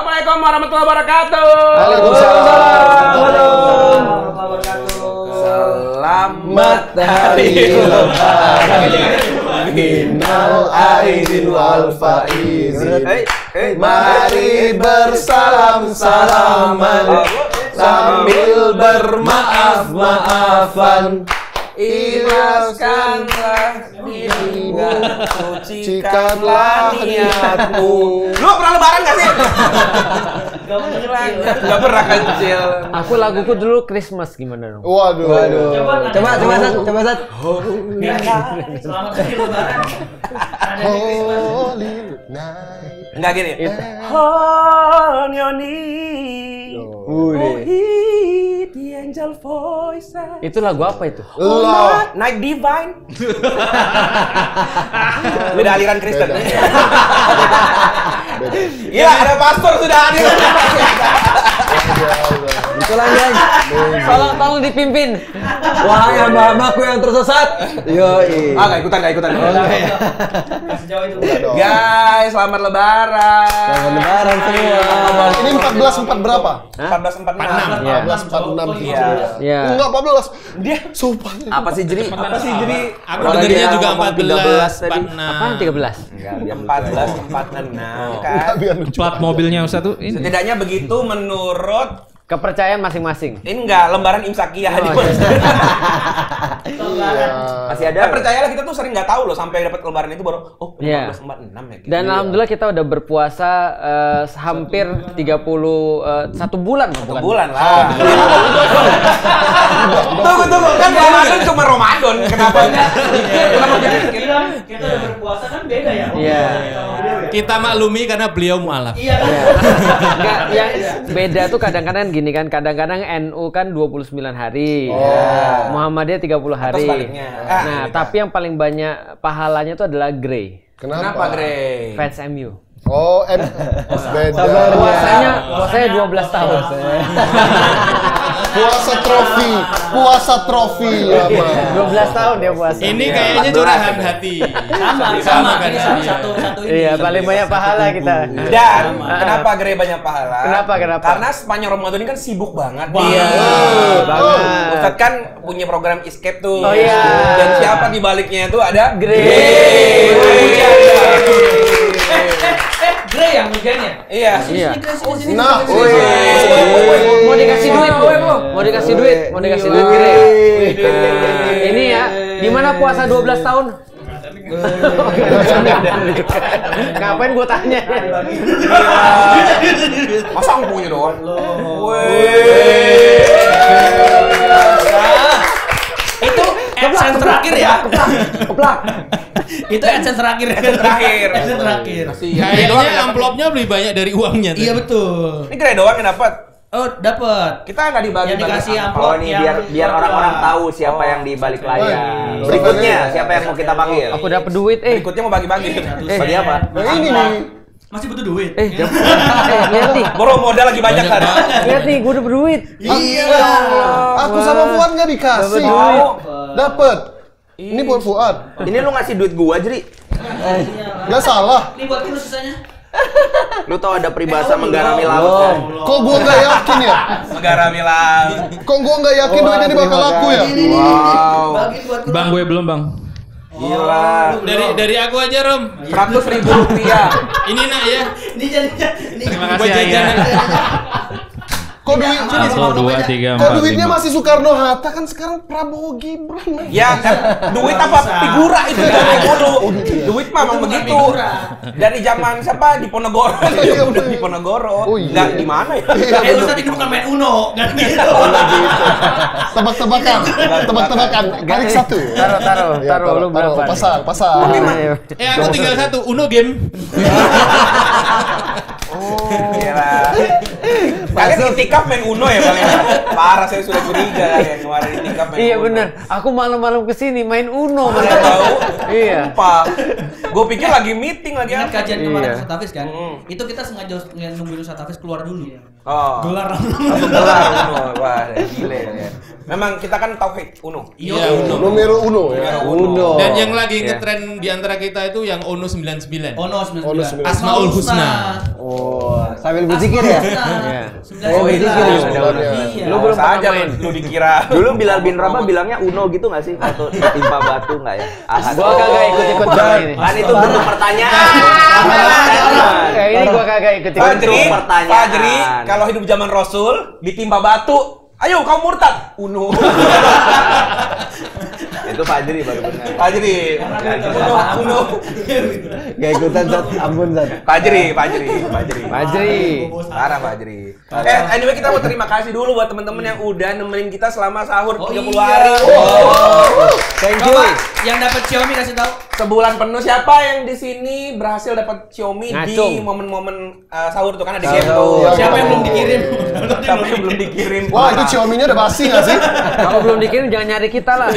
Assalamualaikum warahmatullahi wabarakatuh. Waalaikumsalam warahmatullahi wabarakatuh. Selamat hari lebaran. Minal aidin wal faizin. Mari bersalam-salaman sambil bermaaf-maafan. Ikhlaskanlah dirimu, sucikanlah niatmu. Lu pernah lebaran gak sih? Gak pernah kecil. Aku laguku dulu Christmas gimana dong? Waduh. Coba Sat. Selamat hari lebaran. Holy night. Enggak gini. On your knee. Oh, heed the angel voice. Itu lagu apa itu? Allah. Night Divine. Beda aliran Kristen. Iya, ada pastor sudah hadir. Itulah guys. Tolong dipimpin. Wahai hamba-hambaku yang tersesat. Yoi. Ah, enggak ikutan. Sejauh itu. Guys, selamat lebaran. Selamat lebaran semua. Ini 14 berapa? 1446. 14 46 Iya. Iya. Enggak 14. Dia Sumpah. Apa sih jadi? jadi Aku dengernya juga 14, 46. Apaan 13? enggak dia 14 46 kan. Biar lucu. Plat mobilnya Ustaz tuh ini. Setidaknya begitu menurut Kepercayaan masing-masing. ini enggak lembaran imsakiyah di Masih ada. percayalah kita tuh sering nggak tahu loh sampai dapat lebaran itu baru Iya. 1446 ya. Gitu. Dan alhamdulillah kita udah berpuasa hampir 1 bulan loh, bukan? bulan lah. Tunggu kan Ramadan cuma Ramadan. Kenapa enggak? Kenapa jadi Kita udah berpuasa kan beda ya. Iya. Kita maklumi karena beliau mualaf. Iya kan? Enggak, yang beda tuh kadang-kadang gini kan, kadang-kadang NU kan 29 hari. Muhammadiyah 30 hari. sebaliknya. Nah, tapi yang paling banyak pahalanya tuh adalah Grey. Kenapa, Grey? Fans MU. Oh, beda. Puasanya 12 tahun. Puasa trofi ya, Bang. 12 tahun dia puasa. Ini kayaknya curahan hati. Sama kan ini ya? satu ini. Iya, paling banyak pahala kita. Dan kenapa Grey banyak pahala? Kenapa? Karena sepanjang Ramadan ini kan sibuk banget. Iya. Banget. Ustadz kan punya program escape tuh. Oh, iya. Dan siapa di baliknya itu ada Grey. Grey yang hujannya. Iya. Iya. Nah, Mau dikasih duit, Bu. Mau dikasih duit Grey. Ini ya, gimana puasa 12 tahun? Ngapain gua tanya? Masa punya doang? Itu AdSense terakhir ya. Keplak. Itu AdSense terakhir. Terakhir. AdSense terakhir. Kayaknya amplopnya lebih banyak dari uangnya. Iya betul. Ini Grey doang yang dapat. Oh, dapat. Kita nggak dibagi. Yang dikasih apa. amplop Oh, ini biar orang-orang tahu siapa yang di balik layar. Berikutnya siapa yang mau kita panggil? Aku dapat duit, Berikutnya mau bagi-bagi. Bagi apa? nah ini nih. Masih butuh duit. lihat nih, Bro, modal lagi banyak kan? lihat nih, gua dapat duit. Iya. Aku sama Fuad nggak dikasih. Dapat. Ini buat Fuad. Ini lu ngasih duit gua, Jri. Nggak salah. Ini buat lu sisanya. Lu tau ada peribahasa menggarami laut kan? Kok gua nggak yakin ya? Negara bilang. Kok gua nggak yakin duit ini bakal laku ya? Wow. Bagi buat Bang, gue belum, Bang. Gila. Dari aku aja, Rom. 100.000 rupiah. Ini nak ya. ini jadi Terima Buat kasih ya. jajan. Kok duit? 1, 2, 3, 4, Kok duitnya masih Soekarno Hatta kan sekarang Prabowo Gibran. Ya kan, duit apa figura itu dari dulu. Duit mah emang begitu. Dari zaman siapa di Ponegoro. Udah di Ponegoro. Oh, iya. Nggak di mana ya? Ustaz ini bukan main Uno kan gitu. Tebak-tebakan. Tarik satu. Taruh, lu berapa? Pasang. Aku tinggal satu, Uno game. Gila. Kalian itikaf main Uno ya paling. Parah, saya sudah curiga yang kemarin itikaf main Iya Uno. bener, aku malam-malam kesini main Uno. Mana tahu? Iya. Lupa. Gue pikir lagi meeting lagi Ingat apa? kajian kemarin Iya. Ustaz Hafiz kan? Itu kita sengaja nungguin Ustaz Hafiz keluar dulu. Oh. Gelar. Langsung gelar Uno. Wah, gile ya. Memang kita kan tauhid Uno. Iya, Uno. Numero uno ya. Uno. Dan yang lagi ngetren di antara kita itu yang Ono 99. Ono 99. Asmaul Husna. Oh, sambil berzikir ya? Iya. Oh, berzikir ya. Iya. Lu belum pernah saja main. lu dikira. Dulu Bilal bin Rabah bilangnya Uno gitu nggak sih? Atau timpa batu nggak ya? Ahad. Gua kagak ikut-ikut bang ini. Kan itu bentuk pertanyaan. Kayak ini gua kagak ikut-ikut. Fajri, pertanyaan. Fajri, kalau hidup zaman Rasul ditimpa batu, ayo kamu murtad. Uno. Itu Fajri baru benar. Fajri. Uno. Gak ikutan, Zat. Ampun, Zat. Fajri. Fajri. Parah Fajri. Anyway kita mau terima kasih dulu buat teman-teman yang udah nemenin kita selama sahur 30 hari. Thank you. Coba yang dapat Xiaomi kasih tahu. Sebulan penuh siapa yang di sini berhasil dapat Xiaomi di Ngacung. momen-momen sahur tuh kan ada game Sahur. tuh. Siapa yang belum dikirim? Siapa yang belum dikirim? Wah, itu Xiaomi-nya udah basi nggak sih? Kalau belum dikirim jangan nyari kita lah.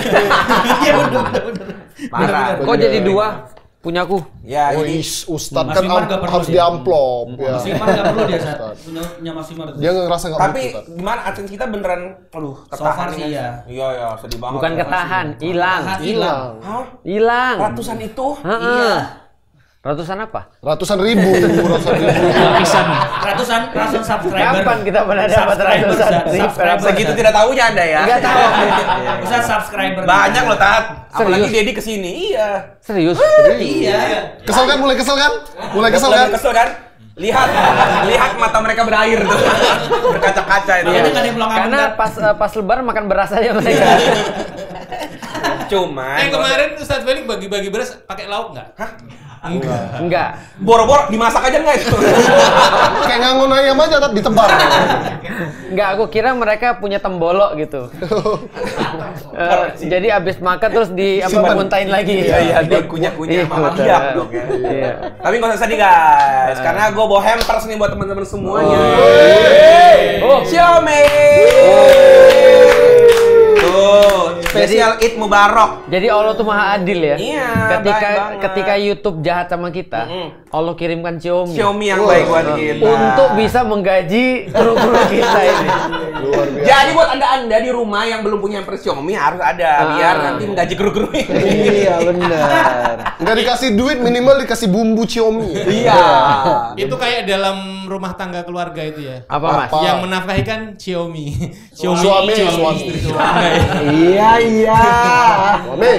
Iya benar. Parah. Kok jadi 2? Punyaku. Ya, Oh, jadi Ustadz Mas kan Wimar nggak perlu harus dia. diamplop. Ya. Mas Wimar nggak perlu dia saat punya Mas Wimar. Dia nggak ngerasa nggak tapi butuh. gimana adsense kita beneran aduh So ketahan far nih, sih guys. iya. Iya ya, sedih banget. Bukan ketahan, hilang. Hilang. Hah? Hilang. Ratusan itu? Heeh. Ratusan apa? Ratusan ribu. Ratusan subscriber. Kapan kita pernah dapat ratusan? Subscriber. Segitu tidak tahunya Anda ya. Enggak tahu. Bisa subscriber. Banyak loh Tat. Apalagi Serius? Dedi kesini. Iya. Serius? Iya. Kesel kan? Mulai kesel kan? Mulai kesel kan? Kesel kan? Lihat mata mereka berair tuh. Berkaca-kaca itu. Makanya nggak ada yang pulang kampung. Karena pas lebaran makan beras aja mereka. Cuman Kemarin Ustadz Felix bagi-bagi beras pakai lauk nggak? Hah? Enggak. boro-boro dimasak aja enggak itu? Kayak ngangon ayam aja, Tat, ditebar. Enggak, aku kira mereka punya tembolok gitu. Jadi abis makan terus muntahin lagi. Iya, dia kunyah-kunyah Iya, sama betul. biak dong ya. Iya. Tapi nggak usah sedih guys, karena gue bawa hampers nih buat teman-teman semuanya. Oh, Xiaomi. Tuh, spesial Eid Mubarak. Jadi Allah tuh maha adil ya. Iya, Ketika baik banget. ketika YouTube jahat sama kita, Allah kirimkan Xiaomi. Xiaomi yang baik buat kita. Untuk bisa menggaji kru-kru kita ini. Luar biasa. Jadi buat anda di rumah yang belum punya hampers Xiaomi harus ada biar nanti menggaji kru-kru ini. Iya, benar. Nggak dikasih duit, minimal dikasih bumbu Xiaomi. Iya. Itu kayak dalam rumah tangga keluarga itu ya. Apa Mas? Apa? Yang menafkahi kan Xiaomi. Suami. Iya, iya. Suami.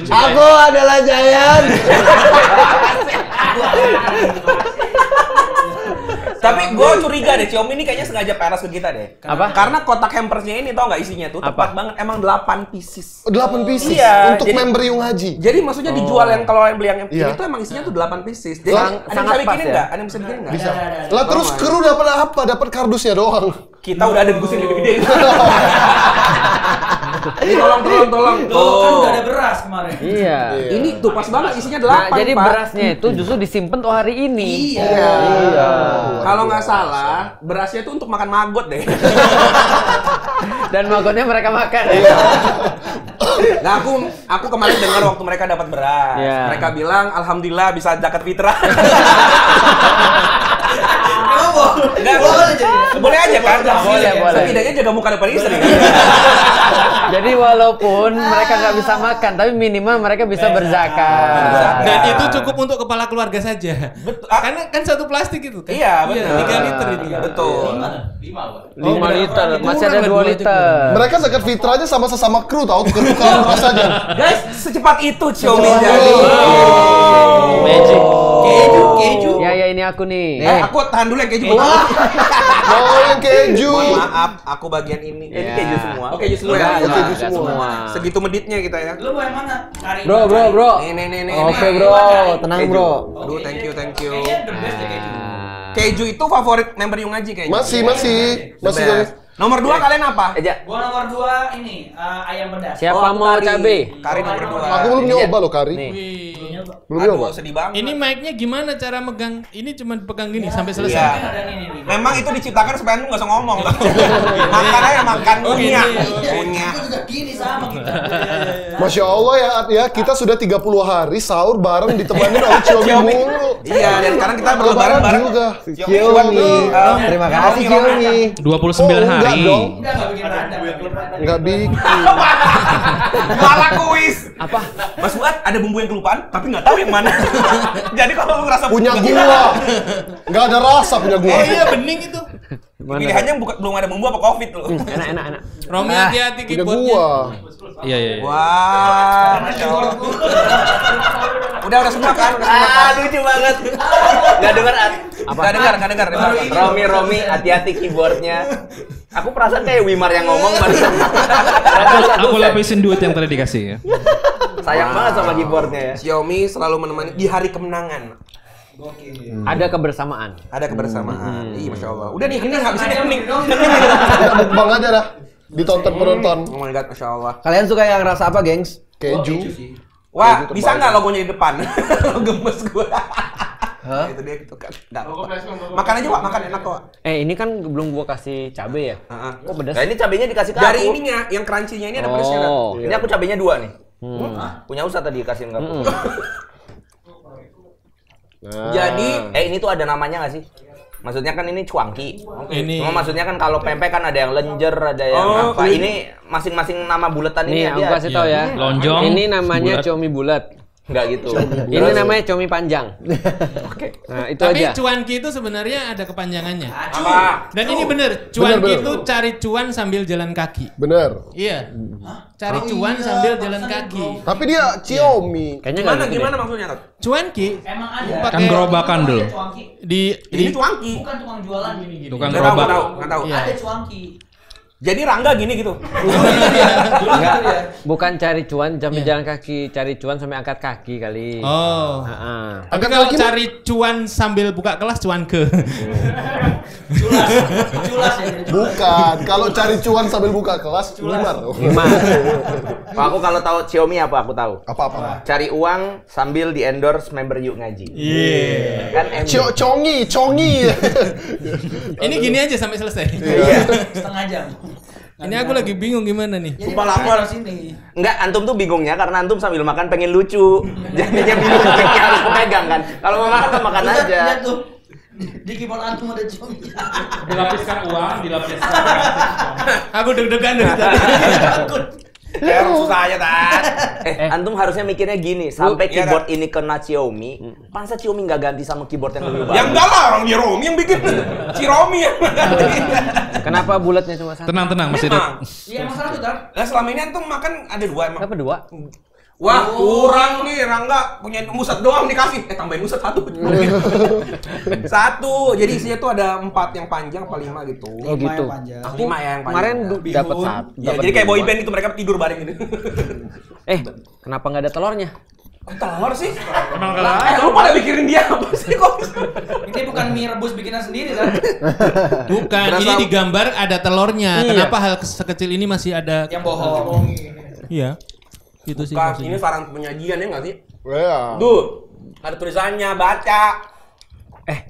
Aku adalah Jayan. Tapi gue curiga deh, Xiaomi ini kayaknya sengaja peres ke kita deh. Apa? Karena kotak hampersnya ini tau nggak isinya tuh tepat Apa? banget, emang 8 pieces. 8 pieces Iya, untuk jadi- member Yung Haji. Jadi maksudnya dijual yang kalau yang beli yang ini Iya. tuh emang isinya tuh 8 pieces. Jadi Sang- ada yang sangat bisa pas bikinin ya? nggak? Ada yang bisa bikinin nggak? Bisa. Ada. Lah terus kru dapat apa? Dapat kardusnya doang. Kita udah ada di gusin lebih gede. Ini tolong. Loh, kan udah ada beras kemarin. Iya. Ini tuh pas banget isinya 8. Nah, jadi Pak. berasnya itu justru disimpan tuh hari ini. Iya. Kalau nggak salah, berasnya tuh untuk makan maggot deh. Dan magotnya mereka makan. Nah, aku kemarin dengar waktu mereka dapat beras. Iya. Mereka bilang alhamdulillah bisa zakat fitrah. Nggak, boleh aja kan? Boleh. Setidaknya jaga muka depan istri. Jadi walaupun mereka nggak bisa makan, tapi minimal mereka bisa berzakat. Dan itu cukup untuk kepala keluarga saja. Betul. Karena kan satu plastik itu kan. Iya, benar. 3 liter itu. Betul. 5 liter, masih ada Kurang 2 lah, liter. Mereka zakat fitrahnya sama sesama kru tahu tukar-tukar beras aja. Guys, secepat itu Xiaomi jadi. Magic. Keju. Ya ini aku nih. Aku tahan dulu yang keju. Mau yang keju. Mohon maaf, aku bagian ini. Ini keju semua. Oh, keju semua ya? Enggak, keju enggak semua. Segitu meditnya kita ya. Lu mau yang mana? Kari. Bro. Nih. Oke, nih. bro. Tenang, Keju. bro. Aduh, thank you. Kayaknya the best deh keju. Keju itu favorit member Yung Haji kayaknya. Masih. Best. Nomor 2 kalian apa? Aja. Gua nomor 2 ini ayam pedas. Siapa Oh, mau Kari. cabe? Kari nomor 2. Aku belum nyoba loh kari. Nih. Belum Aduh, nyoba. sedih banget. Ini mic-nya gimana cara megang? Ini cuma pegang gini sampai Iya. selesai. Ada ini nih. Memang itu diciptakan supaya lu nggak usah ngomong. Makan aja makan punya. Aku juga gini sama gitu. Masya Allah ya At ya, kita sudah 30 hari sahur bareng ditemani oleh Xiaomi mulu. Iya, dan sekarang kita berlebaran bareng juga. Xiaomi. Terima kasih Xiaomi. 29 hari. Enggak bikin rada. Enggak bikin. Malah kuis. Apa? Mas Fuad ada bumbu yang kelupaan tapi nggak tahu yang mana. Jadi kalau lu ngerasa Punya gua. Enggak ada rasa punya gua. Oh iya bening itu. pilihannya belum ada bumbu apa covid lu. Enak. Romi hati-hati Punya keyboardnya. gua. Iya. Wah, Masya Allah. Udah semua kan? Udah semua kan? Lucu banget. Gak denger Nggak dengar. Romi, hati-hati keyboardnya. Aku perasaan kayak Wimar yang ngomong barusan. Aku lapisin duit yang tadi dikasih ya. Sayang banget sama keyboardnya ya. Xiaomi selalu menemani di hari kemenangan. Ada kebersamaan. Ada kebersamaan. Iya, Masya Allah. Udah nih, ini habis ini hening. Kita mukbang aja dah. Ditonton penonton. Oh my god, Masya Allah. Kalian suka yang rasa apa, gengs? Keju. Wah, bisa nggak logonya di depan? Gemes gua. Hah? Itu dia gitu kan. Nggak apa-apa. Makan aja, Wak. Makan enak kok. Ini kan belum gua kasih cabe ya. Heeh. Kok pedas? Nah ini cabenya dikasih ke Dari aku. ininya, yang crunchy-nya ini ada pedasnya. Nat. Oh. Ini aku cabenya 2 nih. Punya Ustaz tadi kasihin ke aku. Jadi, Ini tuh ada namanya nggak sih? Maksudnya kan ini cuangki. Ini. Cuma maksudnya kan kalau pempek kan ada yang lenjer, ada yang Oh, apa. ini. Ini masing-masing nama buletan ini Nih, aku dia. kasih tahu ya. Lonjong, Ini namanya bulat. comi bulat. Enggak gitu. Ini namanya comi panjang. Oke. Nah, itu Tapi aja. cuanki itu sebenarnya ada kepanjangannya. apa? Dan ini bener, cuanki Bener. itu cari cuan sambil jalan kaki. Bener. Iya. Cari cuan sambil jalan kaki. Tapi dia Xiaomi. Kayaknya nggak gitu deh. Gimana maksudnya, Nat? Cuanki Emang ada. Pakai- Kan gerobakan dulu. Cuangki. di Ini cuangki. Bukan tukang jualan gini. Tukang Nggak tahu, gerobak. nggak tahu. Iya. Ada cuangki. Jadi Rangga gini gitu. Enggak, bukan cari cuan sambil jalan kaki, cari cuan sambil angkat kaki kali. Oh. Heeh. Tapi Angkat kalau kaki, cari cuan sambil buka kelas cuan ke. Culas ya. Bukan. Kalau cari cuan sambil buka kelas, Wimar. Pak, aku kalau tahu Xiaomi apa aku tahu. Apa-apa. Cari uang sambil di endorse member Yuk Ngaji. Iya. Kan Congi. Ini gini aja sampai selesai. Setengah jam. Ini aku lagi bingung gimana nih. Sumpah lapar. Sini. Enggak, antum tuh bingungnya karena antum sambil makan pengen lucu. Jadinya bingung mic-nya harus kepegang kan. Kalau mau makan kan makan aja. Lihat tuh. Di keyboard antum ada cuangki. Dilapiskan uang, dilapiskan. Aku deg-degan dari tadi. Ya, susah aja, Tat. Antum harusnya mikirnya gini, sampai iya, keyboard ini kena Xiaomi, masa Xiaomi nggak ganti sama keyboard yang lebih bagus? Ya enggak lah, orang Romi yang bikin. Si Romi yang Kenapa bulatnya cuma satu? Tenang, Mas Idut. Memang. Iya, emang satu kan? Lah selama ini antum makan ada 2 emang. Kenapa 2? Wah, kurang nih Rangga punya musat doang dikasih. Tambahin musat 1. 1. Jadi isinya tuh ada 4 yang panjang apa 5 gitu. Oh gitu. 5 ya yang panjang. Kemarin dapat Bihun. satu. Ya, dapat jadi kayak dua. boyband itu mereka tidur bareng gitu. Kenapa nggak ada telurnya? Kok telur sih? Emang Lu pada mikirin dia apa sih kok? Ini bukan mie rebus bikinan sendiri kan? Bukan, ini digambar ada telurnya. Iya. Kenapa hal sekecil ini masih ada? Yang bohong. Iya. Itu sih Bukan, ini maksudnya. saran penyajian ya nggak sih? Ya. Tuh, ada tulisannya, baca.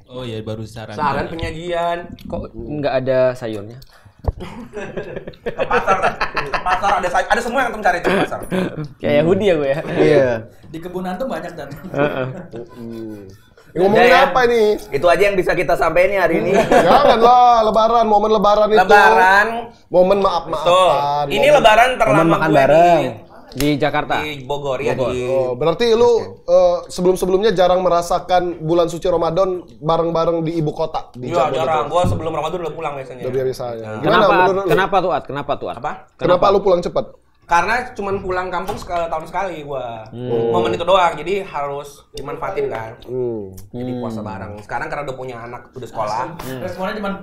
Oh iya, baru saran. Saran penyajian. Kok nggak ada sayurnya? Ke pasar ada semua yang antum cari di pasar. Kayak Yahudi ya gue ya. Iya. Di kebun antum banyak dan. Ngomongin Ya, ya. apa ini? Itu aja yang bisa kita sampaikan nih hari ini. Janganlah, lebaran, momen lebaran itu. Lebaran. Momen Betul. maaf-maafan. Ini lebaran terlama makan gue bareng. Di Jakarta. di Bogor ya di Oh, berarti lu sebelum-sebelumnya jarang merasakan bulan suci Ramadan bareng-bareng di ibu kota di Iya, Jakarta. jarang. Gua sebelum Ramadan udah pulang biasanya. Udah biasanya. Nah. Gimana menurut lu? Kenapa tuh, At? Kenapa tuh, At? Apa? Kenapa lu pulang cepat? Karena cuman pulang kampung tahun sekali gua. Momen itu doang. Jadi harus dimanfaatin kan. Jadi puasa bareng. Sekarang karena udah punya anak, udah sekolah. Responnya cuma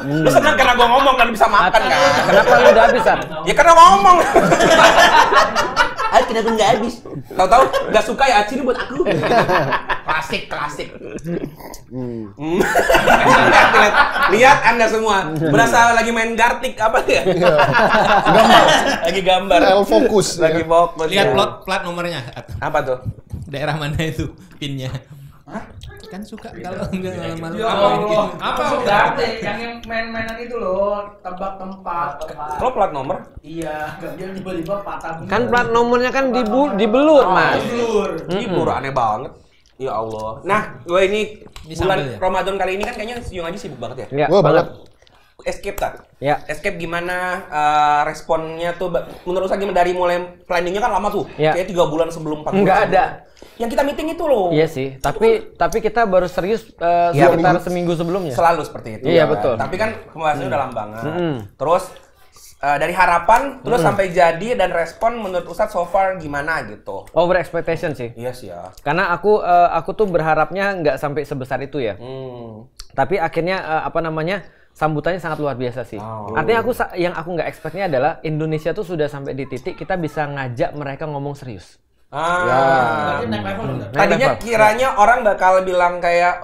Lu senang karena gua ngomong kan bisa makan kan. Kenapa lu udah habis, At? Ya karena ngomong. Ayo kenapa nggak habis? Tahu-tahu nggak suka ya Aci ini buat aku. Klasik. Lihat Anda semua. Berasa lagi main gartik apa ya? Lagi gambar. Fokus. Lagi fokus. Lihat ya. plat nomornya. Apa tuh? Daerah mana itu pinnya? kan suka kalau enggak malam-malam. Ya Allah. Apa udah yang main-mainan itu loh, tebak tempat. Kalau plat nomor? Iya, dia tiba-tiba patah. Kan plat nomornya kan dibelur, Mas. Ibur aneh banget. Ya Allah. Nah, gue ini bulan sambel ya? Ramadan kali ini kan kayaknya Yung Aji sibuk banget ya. Iya, Wah, banget. Escape tak? Ya. Escape gimana responnya tuh menurut saya gimana dari mulai planningnya kan lama tuh. Ya. Kayak 3 bulan sebelum 4 bulan. Enggak sebelum. ada. Yang kita meeting itu loh. Iya sih, tapi kita baru serius Iya, sekitar seminggu sebelumnya. Selalu seperti itu. Iya, kan. betul. Tapi kan pembahasannya udah lama banget. Terus dari harapan terus sampai jadi dan respon menurut Ustadz so far gimana gitu. Over expectation sih. Iya sih ya. Karena aku tuh berharapnya nggak sampai sebesar itu ya. Tapi akhirnya sambutannya sangat luar biasa sih. Artinya yang aku nggak expect-nya adalah Indonesia tuh sudah sampai di titik kita bisa ngajak mereka ngomong serius. Berarti naik level udah. Tadinya kiranya orang bakal bilang kayak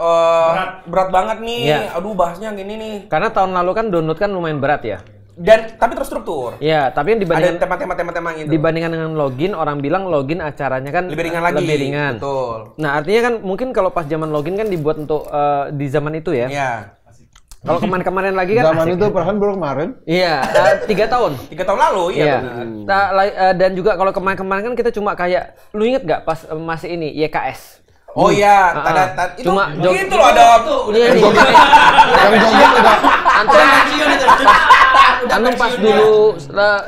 berat banget nih. Iya. Aduh bahasnya gini nih. Karena tahun lalu kan download kan lumayan berat ya. Dan tapi terstruktur. Iya, tapi yang Ada dibandingkan tema-tema gitu. dibandingkan dengan login, orang bilang login acaranya kan Lebih ringan lagi. Lebih ringan. Betul. Nah, artinya kan mungkin kalau pas zaman login kan dibuat untuk di zaman itu ya. Iya. Kalau kemarin-kemarin lagi kan Zaman asik. itu perhan baru kemarin. Iya, 3 tahun. 3 tahun lalu, iya benar. Dan juga kalau kemarin-kemarin kan kita cuma kayak, lu inget gak pas masih ini YKS? Oh iya, itu Cuma itu loh ada Iya nih. Yang joget udah Antum pas dulu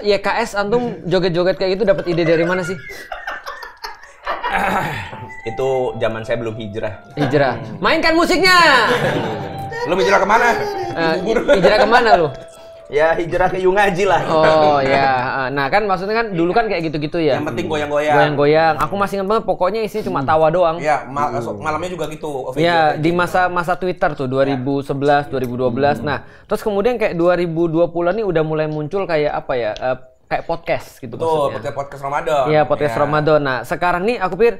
YKS, antum joget-joget kayak gitu dapat ide dari mana sih? Itu zaman saya belum hijrah. Hijrah. Mainkan musiknya. Lu hijrah kemana? Hijrah kemana lu? Ya hijrah ke Yung Aji lah. Oh ya, nah kan maksudnya kan dulu kan kayak gitu-gitu ya. Yang penting goyang-goyang. Goyang-goyang. Aku masih ingat banget pokoknya isinya cuma tawa doang. Iya, malamnya juga gitu. Ya, di masa Twitter tuh 2011, 2012. Nah, terus kemudian kayak 2020 nih udah mulai muncul kayak apa ya? Kayak podcast gitu Betul, maksudnya. podcast Ramadan. Iya, podcast Ramadan. Nah, sekarang nih aku pikir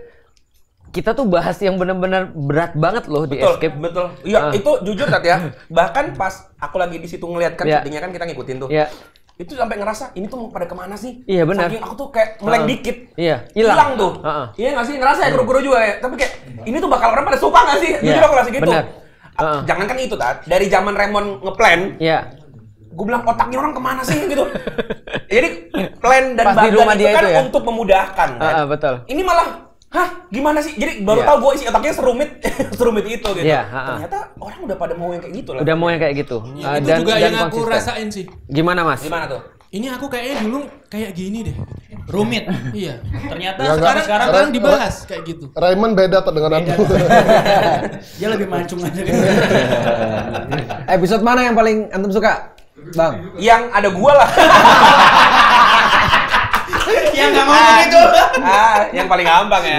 kita tuh bahas yang benar-benar berat banget loh di Escape. Betul. Iya, itu jujur Tat ya. Bahkan pas aku lagi di situ ngeliat kan syutingnya kan kita ngikutin tuh. Iya. Itu sampai ngerasa ini tuh mau pada kemana sih? Iya, benar. Saking aku tuh kayak meleng dikit. Iya, Hilang tuh. Iya nggak sih? Ngerasa ya guru-guru juga ya. Tapi kayak ini tuh bakal orang pada suka nggak sih? Jujur aku ngerasa gitu. Benar. Jangankan itu Tat. Dari zaman Raymond ngeplan. Iya. Gue bilang otaknya orang kemana sih gitu. Jadi plan dan Pas di rumah itu dia kan itu ya? untuk memudahkan kan. Betul. Ini malah gimana sih? Jadi baru tahu gue isi otaknya serumit itu gitu. Iya, Ternyata orang udah pada mau yang kayak gitu lah. Udah mau yang kayak gitu. Itu juga yang aku konsisten. rasain sih. Gimana, Mas? Gimana tuh? Ini aku kayaknya dulu kayak gini deh. Rumit. Iya. Ternyata Enggak, Sekarang dibahas kayak gitu. Raymond beda tuh dengan aku. dia lebih mancung aja kan. Episode mana yang paling antum suka, Bang? Yang ada gua lah. Yang nggak ngomong itu. Yang paling gampang ya.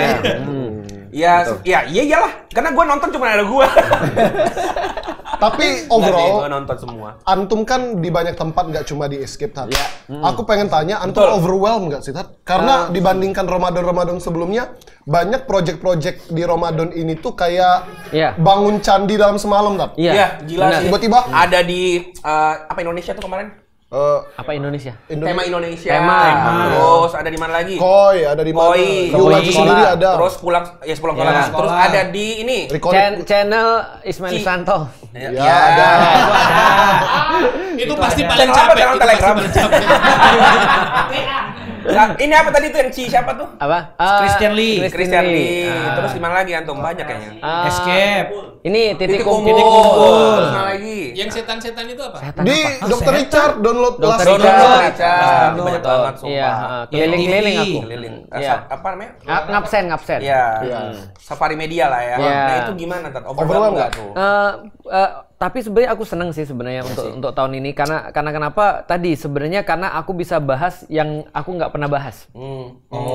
Iyalah. Karena gua nonton cuma ada gua. Tapi Gua overall, nonton semua. antum kan di banyak tempat nggak cuma di Escape Tat. Iya. Aku pengen tanya, antum overwhelmed nggak sih Tat? Karena dibandingkan Ramadan sebelumnya, banyak project-project di Ramadan ini tuh kayak bangun candi dalam semalam Tat. Iya, gila sih. Tiba-tiba Ada di apa Indonesia tuh kemarin? Apa Indonesia? Tema Indonesia. Tema. Terus ada di mana lagi? Koi ada di mana? Koi. Yung Aji sendiri ada. Terus pulang sekolah. Terus ada di ini. Channel Ismail Santo. Ya ada. Itu pasti paling Channel apa? capek. Channel Itu pasti Telegram. paling capek. Nah, ini apa tadi tuh yang siapa tuh? Apa? Christian Lee. Christian Lee. Terus di mana lagi antum? Banyak kayaknya. Escape. Ini titik kumpul. Terus mana lagi? Yang setan-setan itu apa? Di Dr. Richard download kelas Dr. Richard. Banyak banget sumpah. Iya, keliling-keliling aku. Keliling. Iya. Apa namanya? Ngabsen. Iya. Safari media lah ya. Iya. Nah, itu gimana Tat? Overwhelmed nggak tuh? Tapi sebenarnya aku seneng sih sebenarnya untuk tahun ini karena kenapa tadi sebenarnya karena aku bisa bahas yang aku nggak pernah bahas.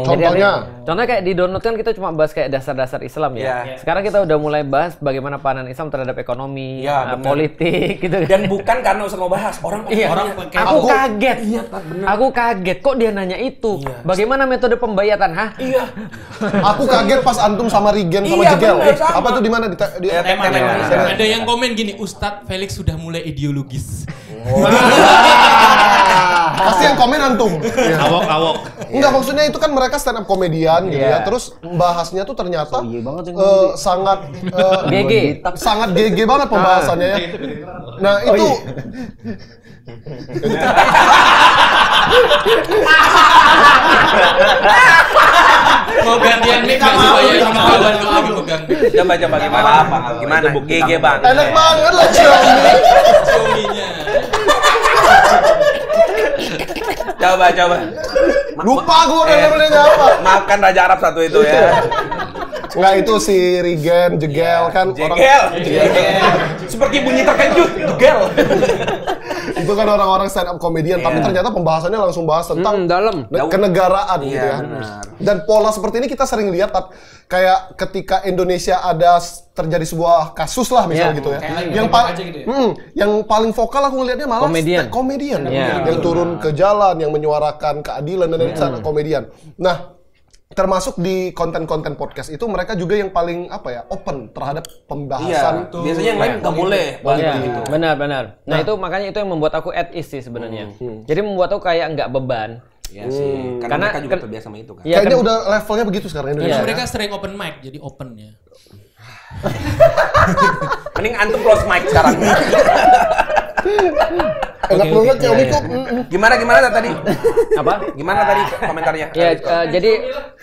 Contohnya kayak di download kan kita cuma bahas kayak dasar-dasar Islam ya. Sekarang kita udah mulai bahas bagaimana pandangan Islam terhadap ekonomi, politik gitu. Dan bukan karena usah mau bahas orang Aku kaget. Iya, benar. Aku kaget kok dia nanya itu. Bagaimana metode pembayatan, Iya. Aku kaget pas antum sama Rigen sama Jegel. Apa tuh di mana di Tema. Ada yang komen gini, Ustadz Felix sudah mulai ideologis. Pasti yang komen antum. Awok-awok. Enggak, maksudnya itu kan mereka stand up komedian gitu ya. Terus bahasnya tuh ternyata sangat GG. Sangat GG banget pembahasannya ya. Nah, itu Mau gantian mic nggak sih Pak ya? Sama kawan lagi pegang. Coba gimana apa? Gimana? GG Bang. enak banget lah Xiaomi. Xiaomi-nya. Coba. Lupa gue udah namanya apa. Maafkan Raja Arab satu itu ya. Enggak, itu si Regen, Jegel kan Jegel. Seperti bunyi terkejut. Jegel. itu kan orang-orang stand up komedian, tapi ternyata pembahasannya langsung bahas tentang dalam kenegaraan gitu ya. Dan pola seperti ini kita sering lihat kayak ketika Indonesia ada terjadi sebuah kasus lah misalnya gitu ya. Yang paling vokal aku ngelihatnya malah komedian yang turun ke jalan, yang menyuarakan keadilan dan stand up komedian. Nah, termasuk di konten-konten podcast itu mereka juga yang paling open terhadap pembahasan. Biasanya yang lain nggak boleh. Gitu. Benar. Nah, itu makanya itu yang membuat aku at ease sih sebenarnya. Jadi membuat aku kayak nggak beban. Iya sih. Karena mereka juga terbiasa sama itu kan. Kayaknya udah levelnya begitu sekarang Indonesia. Mereka sering open mic, jadi open ya. Mending antum close mic sekarang. Enak banget ya Omiko. Gimana tadi? Apa? Gimana tadi komentarnya? Ya, jadi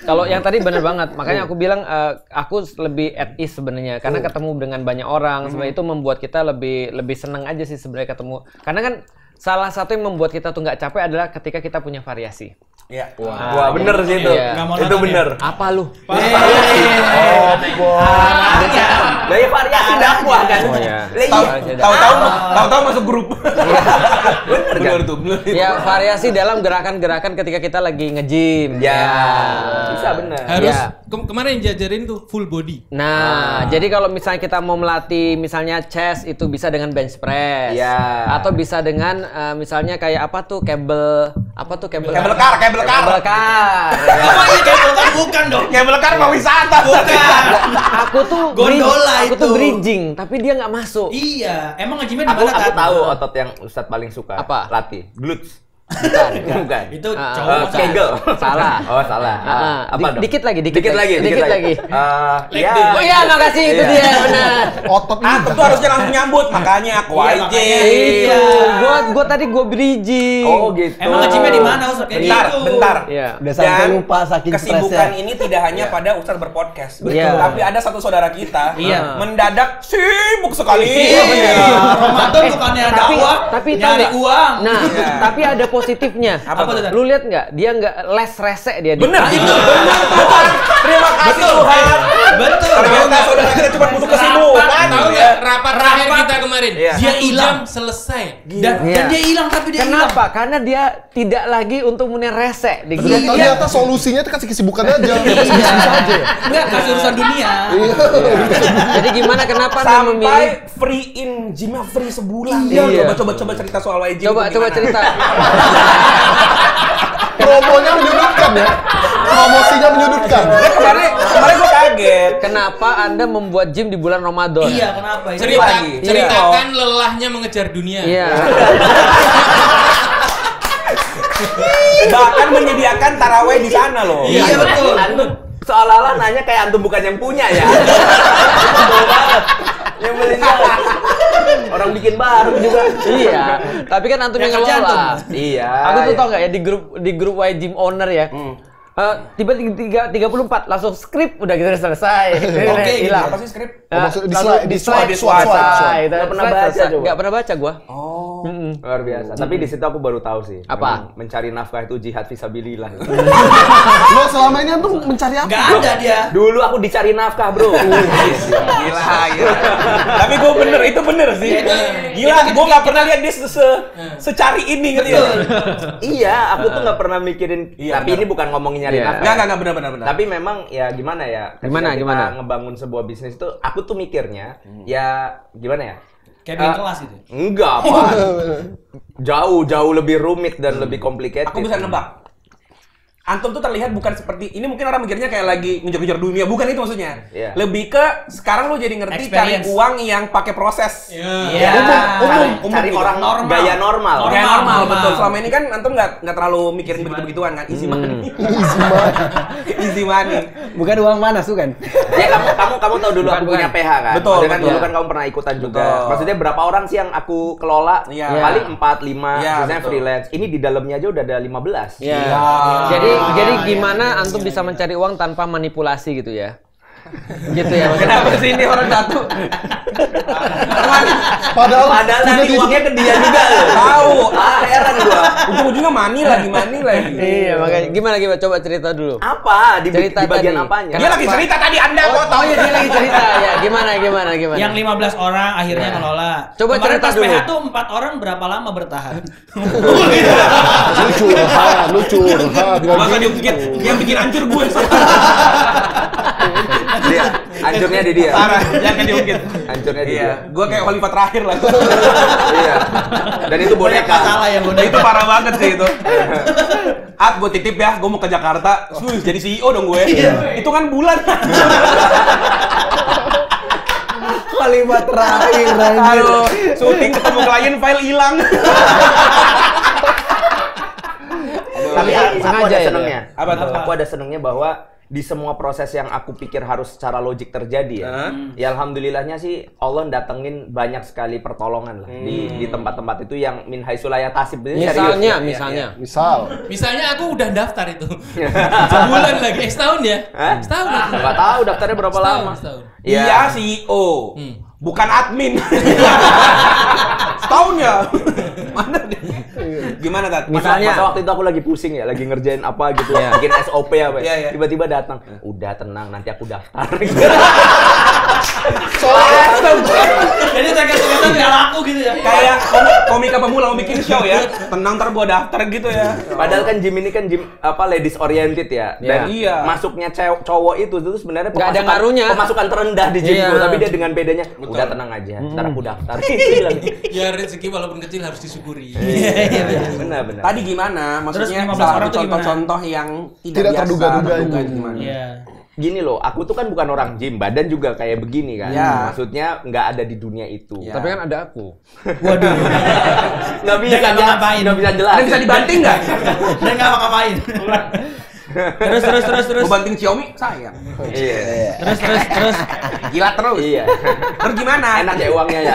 kalau yang tadi benar banget. Makanya aku bilang aku lebih at ease sebenarnya karena ketemu dengan banyak orang. Sebenarnya itu membuat kita lebih senang aja sih sebenarnya ketemu. Karena kan salah satu yang membuat kita tuh nggak capek adalah ketika kita punya variasi. Iya. Wah, bener sih itu. Itu bener. Apa lu? Lah ya variasi dakwah kan. Oh ya. Tahu-tahu masuk grup. Bener tuh. Ya, variasi dalam gerakan-gerakan ketika kita lagi nge-gym. Bisa bener. Harus kemarin jajarin tuh full body. Nah, jadi kalau misalnya kita mau melatih misalnya chest itu bisa dengan bench press. Atau bisa dengan misalnya kayak apa tuh kabel car. Apa ini kabel car? Bukan dong. Kabel car mau wisata. Bukan. Aku tuh gondola aku tuh bridging, tapi dia nggak masuk. Iya, emang nge-gymnya di mana Aku kan? tahu otot yang Ustadz paling suka. Apa? Latih. Glutes. Bukan. Itu cowok. Kegel. Salah. Oh, salah. Apa dong? Dikit lagi. Dikit lagi. Oh iya, makasih itu dia, benar. Otot Antum tuh harusnya langsung nyambut, makanya aku aja. Itu. Gua tadi bridging. Oh, gitu. Emang nge-gymnya di mana Ustaz? Bentar. Iya. Udah sampai lupa saking kesibukan stresnya. ini tidak hanya pada Ustadz berpodcast. Iya. Tapi ada satu saudara kita mendadak sibuk sekali. Ramadan bukannya dakwah, tapi nyari uang. Nah, tapi ada positifnya. Apa tuh? Lu lihat nggak? Dia nggak les rese dia. Bener. Terima kasih Tuhan. Betul. Ternyata saudara kita cuma butuh kesibukan. Tahu nggak rapat terakhir kita kemarin? Dia hilang selesai. Dan dia hilang tapi dia hilang. Kenapa? Karena dia tidak lagi untuk punya rese di grup. Ternyata solusinya itu kasih kesibukan aja. Bisa aja. Enggak, kasih urusan dunia. Jadi gimana? Kenapa Anda memilih? Sampai free in gymnya free sebulan. Coba cerita soal YG. Coba cerita. Promonya menyudutkan ya. Promosinya menyudutkan. Kemarin gue kaget. Kenapa Anda membuat gym di bulan Ramadan? Iya, kenapa? Ceritakan lelahnya mengejar dunia. Iya. Bahkan menyediakan taraweh di sana loh. Iya, betul. Antum seolah-olah nanya kayak antum bukan yang punya ya. Betul banget. Yang beli orang bikin baru juga. Iya. Tapi kan antum yang ngelola. Iya. Aku tuh tau nggak ya di grup Y Gym Owner ya. Tiba-tiba 34 langsung skrip udah gitu selesai. Oke, hilang. Apa sih skrip? Di swipe. Nggak pernah baca coba. Nggak pernah baca gua. Luar biasa. Tapi di situ aku baru tahu sih. Apa? Memang mencari nafkah itu jihad fisabilillah. Lo selama ini tuh mencari apa? Enggak ada dia. Dulu aku dicari nafkah, Bro. Gila. Tapi gue itu bener sih. Gila, gue nggak pernah lihat dia secari ini gitu ya. Iya, aku tuh nggak pernah mikirin. Iya, Tapi ini bukan ngomongin nyari nafkah. Nggak benar. Tapi memang ya gimana ya? Ketika kita ngebangun sebuah bisnis itu, aku tuh mikirnya ya gimana ya? Kayak bikin kelas itu. Enggak, Pak. Jauh lebih rumit dan lebih complicated. Aku bisa nebak. Antum tuh terlihat bukan seperti ini, mungkin orang mikirnya kayak lagi ngejar-ngejar dunia, bukan itu maksudnya. Iya. Lebih ke sekarang lu jadi ngerti cari uang yang pakai proses. Iya. Umum Cari gitu. orang gaya normal. Kayak normal, betul. Selama ini kan antum nggak terlalu mikirin begitu-begituan kan, easy money. Easy money. Bukan uang panas tuh kan? Ya kamu tahu dulu aku punya PH kan. Betul, Maksudnya kan betul. dulu kan kamu pernah ikutan juga. Betul. Maksudnya berapa orang sih yang aku kelola? Iya. Paling 4, 5, Iya, misalnya betul. freelance. Ini di dalamnya aja udah ada 15. Ya. Jadi gimana antum bisa mencari uang tanpa manipulasi gitu ya? Gitu ya maksudnya. Kenapa sih ini orang satu? Padahal Nanti uangnya ke dia juga loh. Tahu. Heran gua. Ujung-ujungnya money lagi. Iya, makanya gimana coba cerita dulu. Apa? Di Cerita bagian tadi. apanya? Dia lagi cerita tadi Anda kok tahu. Oh ya dia lagi cerita ya. Gimana? Yang 15 orang akhirnya ngelola. Coba Kemarin cerita pas dulu. PH tuh 4 orang berapa lama bertahan? lu curhat. Masa yang bikin hancur gue. Dia hancurnya di dia. Parah, jangan diungkit. Hancurnya di dia. Iya, gue kayak khalifah terakhir lah. Iya. Dan itu boneka. Salah ya boneka. Itu parah banget sih itu. Gue titip ya, gue mau ke Jakarta. Jadi CEO dong gue. Itu kan bulan. Kalimat terakhir, Aduh, syuting ketemu klien, file hilang. Tapi aku sengaja ada ya, senengnya. Apa tuh? Aku ada senengnya bahwa di semua proses yang aku pikir harus secara logik terjadi ya. Ya alhamdulillahnya sih Allah datengin banyak sekali pertolongan lah di tempat-tempat itu yang min haitsu la yahtasib. Misalnya. Misalnya aku udah daftar itu. Sebulan lagi, setahun ya? Setahun. Enggak tahu daftarnya berapa lama. Setahun. Iya, CEO. Bukan admin. Setahun ya? Mana deh? Gimana, Tat? Misalnya- masa waktu itu aku lagi pusing ya, lagi ngerjain apa gitu, bikin SOP apa ya. Iya. Tiba-tiba datang, udah tenang, nanti aku daftar. Jadi terkait-terkaitan nggak laku gitu ya. Kayak komika pemula mau bikin show ya. Tenang, ntar gua daftar gitu ya. Padahal kan gym ini kan gym apa ladies oriented ya. Dan Iya. masuknya cowok itu sebenarnya Nggak ada ngaruhnya. pemasukan terendah di gym Iya. itu, tapi dia dengan bedanya udah tenang aja, ntar aku daftar. Dia bilang, Ya rezeki walaupun kecil harus disyukuri. benar. Tadi gimana? Maksudnya Terus 15 salah orang satu tuh gimana? contoh-contoh yang Tidak tidak biasa, terduga-duga terduga itu. gimana? Iya. Gini loh, aku tuh kan bukan orang gym, badan juga kayak begini kan. Iya. Maksudnya nggak ada di dunia itu. Iya. Tapi kan ada aku. Waduh. Nggak bisa Dia nggak ngapain. nggak bisa jelas. Ada bisa dibanting nggak? Dan nggak ngapain. Terus. Mau banting Xiaomi? Sayang. Iya. Terus. Gila terus. Iya. Terus gimana? Enak ya uangnya ya.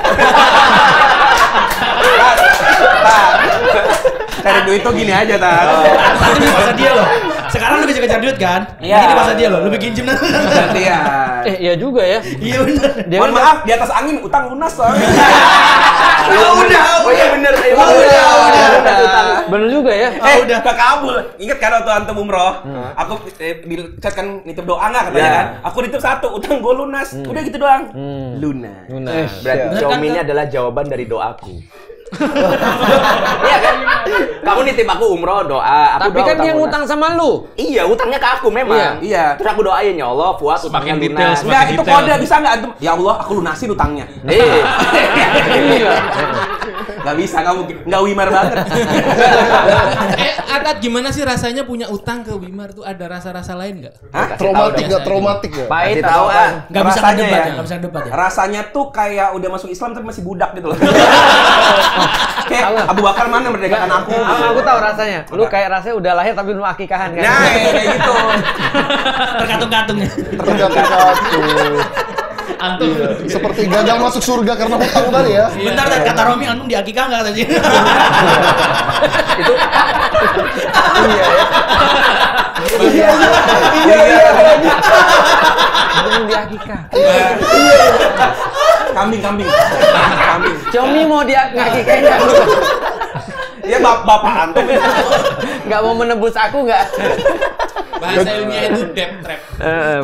Cari duit tuh gini aja, Tat. Nanti di masa dia loh. Sekarang lu kejar duit kan? Iya. Ini di masa dia loh. Lu bikin gym nanti. Gantian. Iya juga ya. Iya bener. Mohon maaf, di atas angin utang lunas soalnya. Udah. Oh iya bener. Udah. Bener juga ya. Udah kabul. Ingat kan waktu antum umroh, aku di chat kan nitip doa nggak katanya Ya. kan? Aku nitip 1, utang gue lunas. Udah gitu doang. Lunas. Berarti Xiaomi ini adalah jawaban dari doaku. Iya kan? Kamu nitip aku umroh doa, aku Tapi doa kan dia lunas. ngutang sama lu. Iya, utangnya ke aku memang. Iya. Terus aku doain ya Allah, Fuad utangnya Semakin detail, lunas. semakin- Enggak, itu detail. kode bisa nggak antum? Ya Allah, aku lunasin utangnya. Iya. Nggak bisa, nggak mungkin. Nggak Wimar banget. Atat gimana sih rasanya punya utang ke Wimar tuh, ada rasa-rasa lain nggak? Traumatik ya? Pahit Kasih atau tahu apa? ah. Nggak bisa Rasanya debat ya. ya. Nggak bisa debat ya. Rasanya tuh kayak udah masuk Islam tapi masih budak gitu loh. Kayak Abu Bakar mana merdekakan aku. Aku tahu rasanya. Lu kayak rasanya udah lahir tapi belum akikahan kan. Nah, kayak gitu. Tergantung-gantungnya. Tergantung. Antum. Seperti gagal masuk surga karena hutang tadi ya. Bentar, Tat, kata Romi antum di akikah nggak tadi? Itu Belum di akikah. Kambing. Xiaomi mau dia ngakikain nggak? Ya bapak antum. Nggak mau menebus aku nggak? Bahasa ilmiah itu debt trap.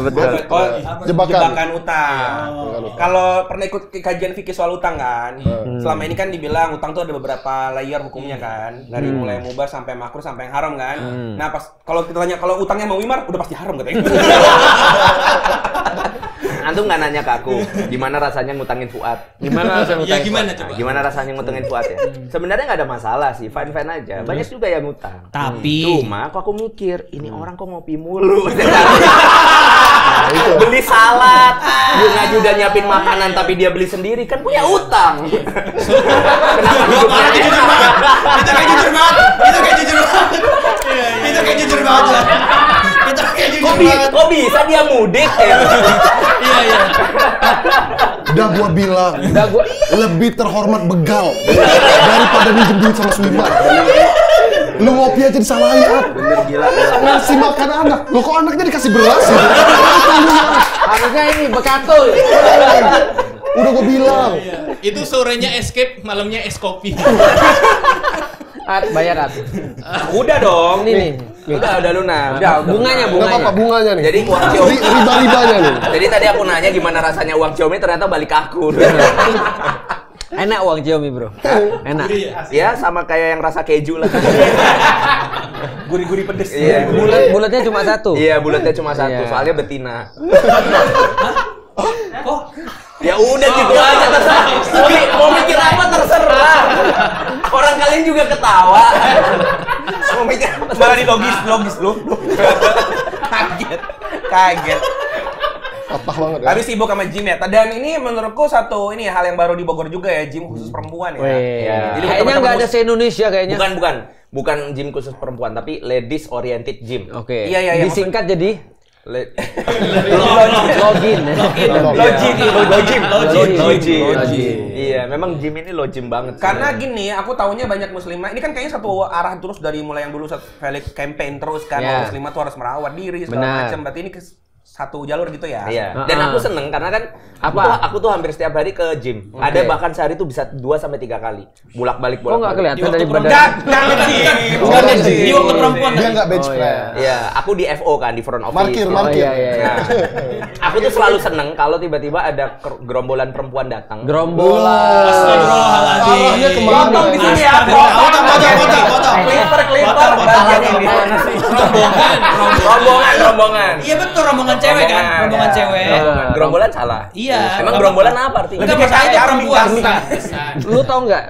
Betul. Oh, Jebakan. jebakan utang. Kalau pernah ikut kajian fikih soal utang kan, selama ini kan dibilang utang tuh ada beberapa layer hukumnya kan, dari mulai mubah sampai makruh sampai yang haram kan. Nah pas kalau kita tanya kalau utangnya mau Wimar udah pasti haram katanya. Antum nggak nanya ke aku, gimana rasanya ngutangin Fuad? Gimana rasanya Ya ngutangin? gimana Nah, coba? gimana rasanya ngutangin Fuad ya? Sebenarnya nggak ada masalah sih, fine-fine aja. Banyak juga yang ngutang. Tapi Cuma kok aku mikir, ini orang kok ngopi mulu. Beli salad, dia ngaju udah nyiapin makanan tapi dia beli sendiri kan punya utang. Kenapa hidupnya? itu kayak jujur banget. Itu kayak jujur banget. Itu kayak jujur banget. Itu kayak jujur banget. Kok bisa dia mudik ya? Iya, iya. Udah gua bilang, lebih terhormat begal daripada minjem duit sama Swiman. Lu ngopi aja disalahin, At. Bener gila. Ngasih makan anak. Lu kok anaknya dikasih beras ya? Harusnya ini bekatul. Udah gua bilang. Itu sorenya escape, malamnya es kopi. At, bayar At. Udah dong. Ini nih. Udah lunas. Bunganya, Gak apa-apa bunganya nih. Jadi uang Xiaomi. Riba-ribanya nih. Jadi tadi aku nanya gimana rasanya uang Xiaomi, ternyata balik ke aku. Enak uang Xiaomi, Bro. Enak. Ya sama kayak yang rasa keju lah. Gurih-gurih pedes. Iya. Bulatnya cuma satu. Iya, bulatnya cuma satu, Iya. soalnya betina. Kok? Ya udah gitu aja terserah. Mau mikir apa terserah. Orang kalian juga ketawa. Mau mikir apa? Malah di logis lu. Kaget. Patah banget ya. Tapi sibuk sama gym ya. Dan ini menurutku satu ini hal yang baru di Bogor juga ya, gym khusus perempuan ya. Iya. Jadi Kayaknya teman-teman nggak ada se-Indonesia kayaknya. Bukan gym khusus perempuan, tapi ladies oriented gym. Oke. Iya. Disingkat jadi Le- login. Login. Iya, memang gym ini low gym banget. Karena gini, aku taunya banyak muslimah. Ini kan kayaknya satu arah terus dari mulai yang dulu Felix campaign terus kan, Ya. muslimah tuh harus merawat diri segala Benar. macam. Berarti ini satu jalur gitu ya. Iya. Dan aku seneng karena kan aku tuh hampir setiap hari ke gym. Oke. Ada bahkan sehari tuh bisa 2 sampai 3 kali. Bolak-balik. Oh nggak kelihatan Di dari waktu badan. Jangan gym. Bukan Di gym. waktu perempuan Dia tadi. nggak bench Oh, press. iya. Iya, aku di FO kan, di front office. Markir. Oh iya. Nah, aku tuh selalu seneng kalau tiba-tiba ada gerombolan perempuan datang. Gerombolan. Astagfirullahaladzim. Arahnya kemana? Potong di sini ya. Potong. Clipper. Rombongan. Iya betul, rombongan cewek kan? Rombongan cewek. Gerombolan salah. Iya. Emang gerombolan apa artinya? Enggak masalahnya perempuan.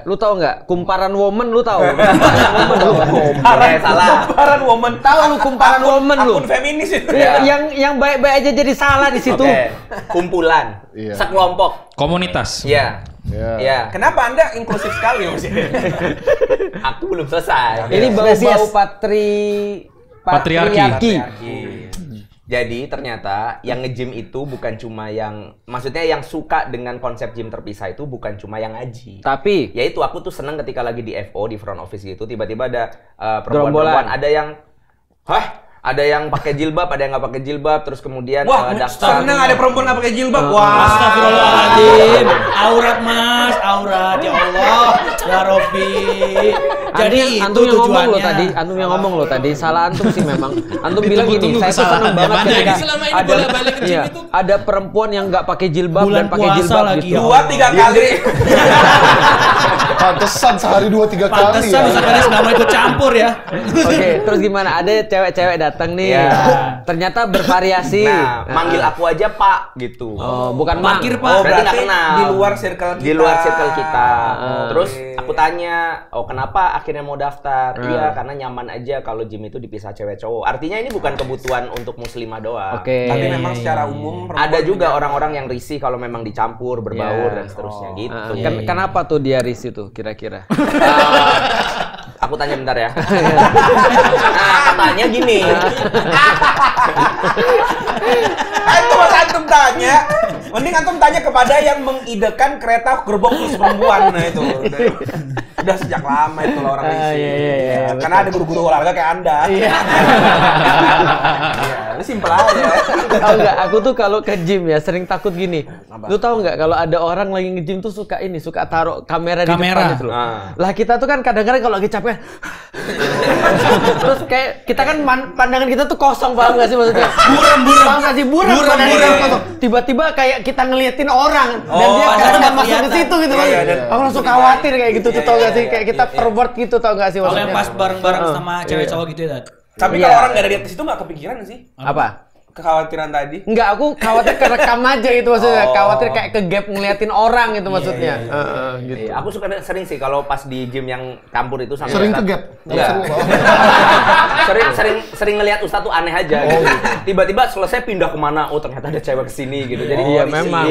Lu tahu nggak? Kumparan woman lu tahu? Salah. Kumparan woman. Tahu lu kumparan woman lu? Akun feminis itu. Ya, yang baik-baik aja jadi salah di situ. Oke. Kumpulan. Iya. Sekelompok. Komunitas. Iya. Iya. Iya. Kenapa Anda inklusif sekali Mas? Aku belum selesai. Ini bau-bau Patriarki. Jadi ternyata yang nge-gym itu bukan cuma yang, maksudnya yang suka dengan konsep gym terpisah itu bukan cuma yang ngaji. Tapi Yaitu aku tuh seneng ketika lagi di FO, di front office gitu, tiba-tiba ada Gerombolan. perempuan-perempuan, ada yang pakai jilbab, ada yang nggak pakai jilbab, terus kemudian Wah, daftar. seneng ada perempuan nggak pakai jilbab. Wah. Astagfirullahaladzim. Aurat mas, aurat ya Allah, ya Robbi. Jadi itu antum yang ngomong lo tujuannya. tadi, antum yang ngomong lo tadi, salah antum sih memang. Antum bilang gini, Ditunggu-tunggu saya tuh seneng kesalahannya. banget Mana ketika ini selama ini bolak-balik ke gym iya, itu? ada perempuan yang nggak pakai jilbab Bulan dan pakai puasa jilbab lagi, gitu. ya. 2-3 kali. Pantesan sehari 2-3 kali Pantesan ya. Ustaz Felis nggak mau ikut campur ya. Oke, terus gimana? Ada cewek-cewek datang nih. Iya. Ternyata bervariasi. Nah, manggil aku aja Pak gitu. Oh, bukan Mang. Parkir, Pak. Oh, Berarti nggak berarti kenal. di luar circle kita. Di luar circle kita. Oke. Terus aku tanya, oh kenapa akhirnya mau daftar? Iya, karena nyaman aja kalau gym itu dipisah cewek cowok. Artinya ini bukan kebutuhan untuk muslimah doang. Oke. Tapi memang secara umum perempuan Ada juga punya- orang-orang yang risih kalau memang dicampur, berbaur Iya. dan seterusnya gitu. Kenapa tuh dia risih tuh kira-kira? Aku tanya bentar ya. Nah, katanya gini. Itu mas antum tanya. Mending antum tanya kepada yang mengidekan kereta gerbong khusus perempuan. Nah itu udah sejak lama itu loh orang risih. iya, Karena ada guru-guru olahraga kayak Anda. Iya. Ini simpel aja. Tahu nggak? Aku tuh kalau ke gym ya sering takut gini. Lu tahu nggak kalau ada orang lagi nge-gym tuh suka taruh kamera di depan gitu loh. Lah kita tuh kan kadang-kadang kalau lagi capek terus kayak kita kan pandangan kita tuh kosong, paham nggak sih maksudnya? Paham nggak sih? Buram pandangan kita kosong. Tiba-tiba kayak kita ngeliatin orang dan dia kadang masuk ke situ gitu loh. Aku langsung khawatir kayak gitu tuh, tau nggak sih? Kayak kita pervert gitu, tau nggak sih Kalau maksudnya? yang pas bareng-bareng sama cewek cowok gitu ya. Dad? Tapi kalau orang nggak ada di situ nggak kepikiran sih. Apa? kekhawatiran tadi? Enggak, aku khawatir kerekam aja itu maksudnya. Khawatir kayak ke gap ngeliatin orang gitu maksudnya. Gitu. Aku suka sering sih kalau pas di gym yang campur itu sama Sering ke gap? sering ngelihat Ustadz tuh aneh aja gitu. Tiba-tiba selesai pindah kemana, oh ternyata ada cewek kesini gitu. Jadi memang.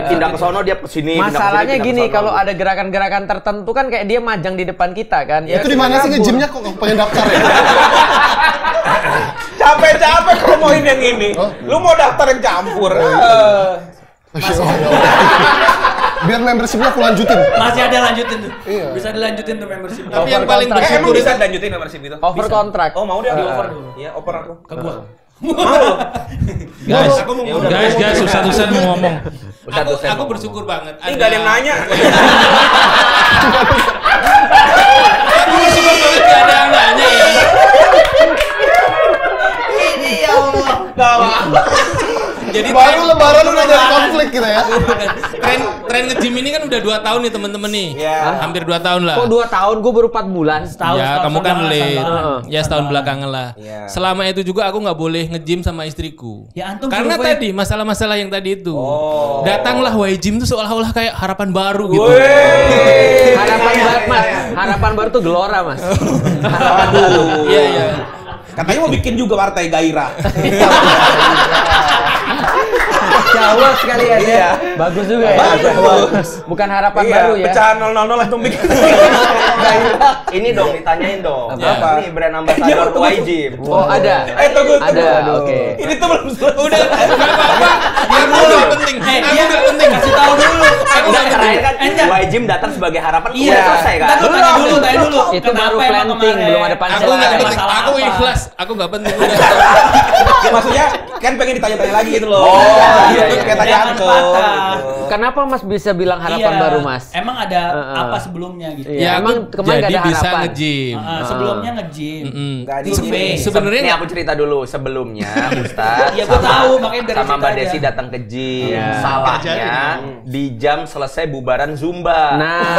Pindah ke sono dia kesini. Masalahnya gini, kalau ada gerakan-gerakan tertentu kan kayak dia majang di depan kita kan. Itu di mana sih nge-gymnya kok pengen daftar ya? Capek-capek promoin yang ini. Lu mau daftar yang campur. Biar membershipnya aku lanjutin. Masih ada lanjutin tuh. Bisa dilanjutin tuh membership. Tapi yang paling Emang bersyukur bisa itu lanjutin membership itu? Over kontrak. Oh, mau dia di over dulu. Iya, over aku. Ke gua. guys, Ustadz mau ngomong. Aku bersyukur banget. Ini enggak ada yang nanya. Aku bersyukur banget gak ada yang nanya ya. Ini ya Allah. Jadi Baru lebaran udah jadi konflik kita ya. tren nge-gym ini kan udah 2 tahun nih temen-temen nih. Hampir 2 tahun lah. Kok 2 tahun? Gue baru 4 bulan. Ya, kamu kan late. Ya, setahun belakangan lah. Selama itu juga aku nggak boleh nge-gym sama istriku. Ya, antum karena suruh tadi masalah-masalah yang tadi itu. Datanglah Y-Gym tuh seolah-olah kayak harapan baru gitu. Harapan baru, Mas. Harapan baru tuh gelora, Mas. Aduh. Iya. Katanya mau bikin juga partai gairah. Jawa sekalian ya. Bagus juga ya. Bagus. Bukan harapan baru ya. Pecahan 000 langsung bikin. ini dong ditanyain dong. Apa? Ini brand ambassador Y-Gym. Oh, ada. Tunggu. Ada, oke. Ini tuh belum selesai. Udah, nggak apa-apa. Dia dulu nggak penting. Aku nggak penting. Kasih tahu dulu. Aku nggak terakhir kan Y-Gym datang sebagai harapan. Iya. Udah selesai kan? Tanya dulu. Itu baru planting, belum ada Aku punchline. nggak penting. Aku ikhlas. Aku nggak penting. Udah. Maksudnya kan pengen ditanya-tanya lagi gitu loh. Iya. Kayak tanya Jangan antum. patah. Gitu. Kenapa Mas bisa bilang harapan baru, Mas? Emang ada apa sebelumnya gitu? Iya, emang kemarin jadi nggak ada bisa harapan. nge-gym. Sebelumnya nge-gym. Nggak di Survei. sini. Sebenarnya Ini aku cerita dulu sebelumnya Ustaz. Iya, gua tahu, makanya dari sama situ Mbak aja. Desi datang ke gym. Salahnya di jam selesai bubaran Zumba. Nah.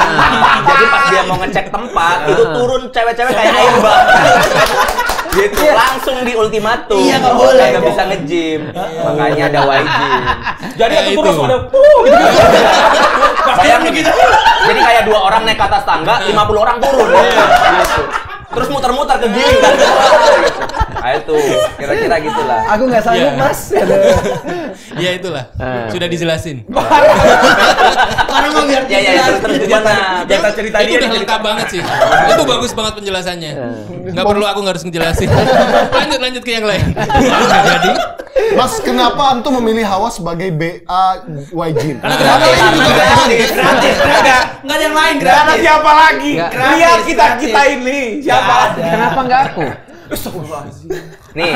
Jadi pas dia mau ngecek tempat, itu turun cewek-cewek kayak air bah. Gitu, langsung di ultimatum. Iya, nggak boleh. Nggak bisa nge-gym. Makanya ada Y-Gym. Jadi aku itu. terus ada Bayangin gitu. Jadi kayak 2 orang naik ke atas tangga, 50 orang turun. Gitu. Terus muter-muter ke giling kan. Nah itu, kira-kira gitulah. Aku nggak sanggup, Iya. Mas. ya itulah. Sudah dijelasin. Karena mau biar Ya, terus gimana? jatah cerita Itu dia udah lengkap banget sih. Itu bagus banget penjelasannya. Nggak perlu aku harus ngejelasin. Lanjut ke yang lain. Jadi Mas, kenapa antum memilih Hawa sebagai BA Y-Gym? Karena gratis. Nggak ada yang lain Karena gratis. siapa lagi? Nggak. Lihat Gratis. kita ini. Siapa? Kenapa nggak aku? Nih,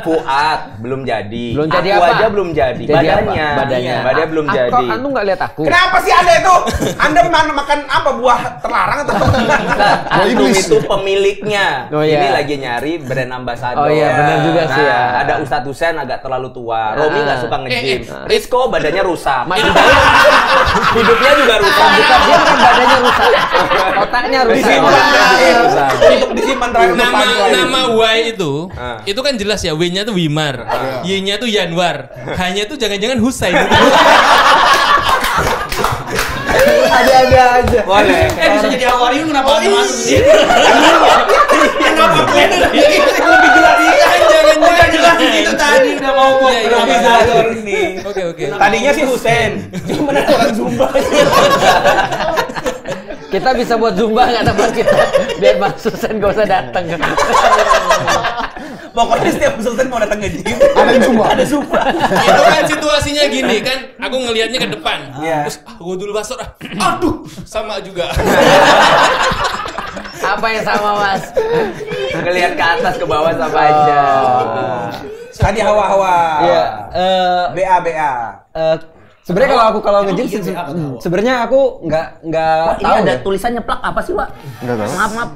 Fuad belum jadi. Belum jadi aku apa? aja belum jadi. Jadi apa? Badannya. Badannya. Badannya belum Aku- jadi. Anu nggak lihat aku. Kenapa sih Anda itu? Anda makan apa? Buah terlarang atau Antum iblis. itu pemiliknya. Oh, iya. Ini lagi nyari brand ambassador. Oh, iya, benar juga sih ya. Ada Ustadz Husain agak terlalu tua. Romi nggak suka nge-gym. eh. Rizko badannya rusak. Mas, Hidupnya juga rusak. bukan dia kan badannya rusak. Otaknya rusak. disimpan terakhir? Untuk disimpan terakhir untuk punchline. nama Y itu kan jelas ya. W-nya tuh Wimar, Y-nya tuh Yanwar, H-nya tuh jangan-jangan Husain. Ada-ada aja. Boleh. Bisa jadi awarium kenapa nggak masuk sendiri? Kenapa Lebih jelas Jangan jelas itu tadi udah mau Iya, iya, lebih iya. jelas dari ini. Oke. Tadinya sih Husain, cuma ada orang Zumba. Kita bisa buat zumba nggak tempat kita biar Mas Susan gak usah datang. Pokoknya setiap Husain mau datang ke gym, Ada yang Zumba. ada Zumba. Itu kan situasinya gini kan, aku ngelihatnya ke depan. Iya. Terus gua dulu basur. Aduh, sama juga. Apa yang sama Mas? Ngelihat ke atas ke bawah sama aja. Tadi hawa-hawa. Iya. BA. Sebenarnya kalau nge-gym iya, iya, apa tahu? sebenarnya aku nggak Ini tahu ada ya. tulisannya plak apa sih, Wak? Enggak tahu. Maaf.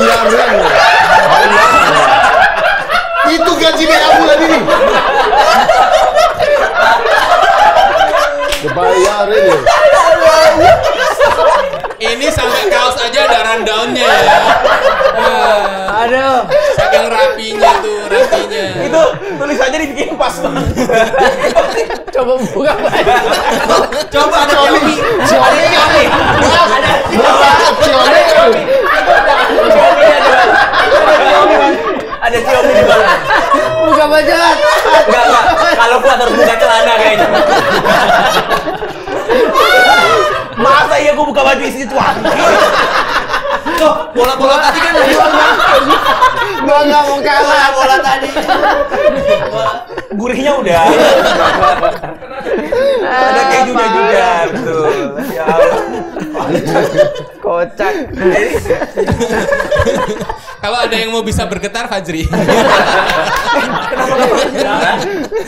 Bayarin. Itu gaji BA bulan ini. Bayarin ya. Ini sampai kaos aja ada Coba buka. Coba ada Xiaomi. Ada Xiaomi di bawah. Buka baju. Enggak. Kalau kuat harus buka celana kayaknya. Masa iya gua buka baju isi cuan? Loh, bola-bola tadi kan Gua nggak mau kalah. bola tadi. Gurihnya udah. Ada kejunya juga, betul. Ya Allah. Kocak. Kalau ada yang mau bisa bergetar, Fajri.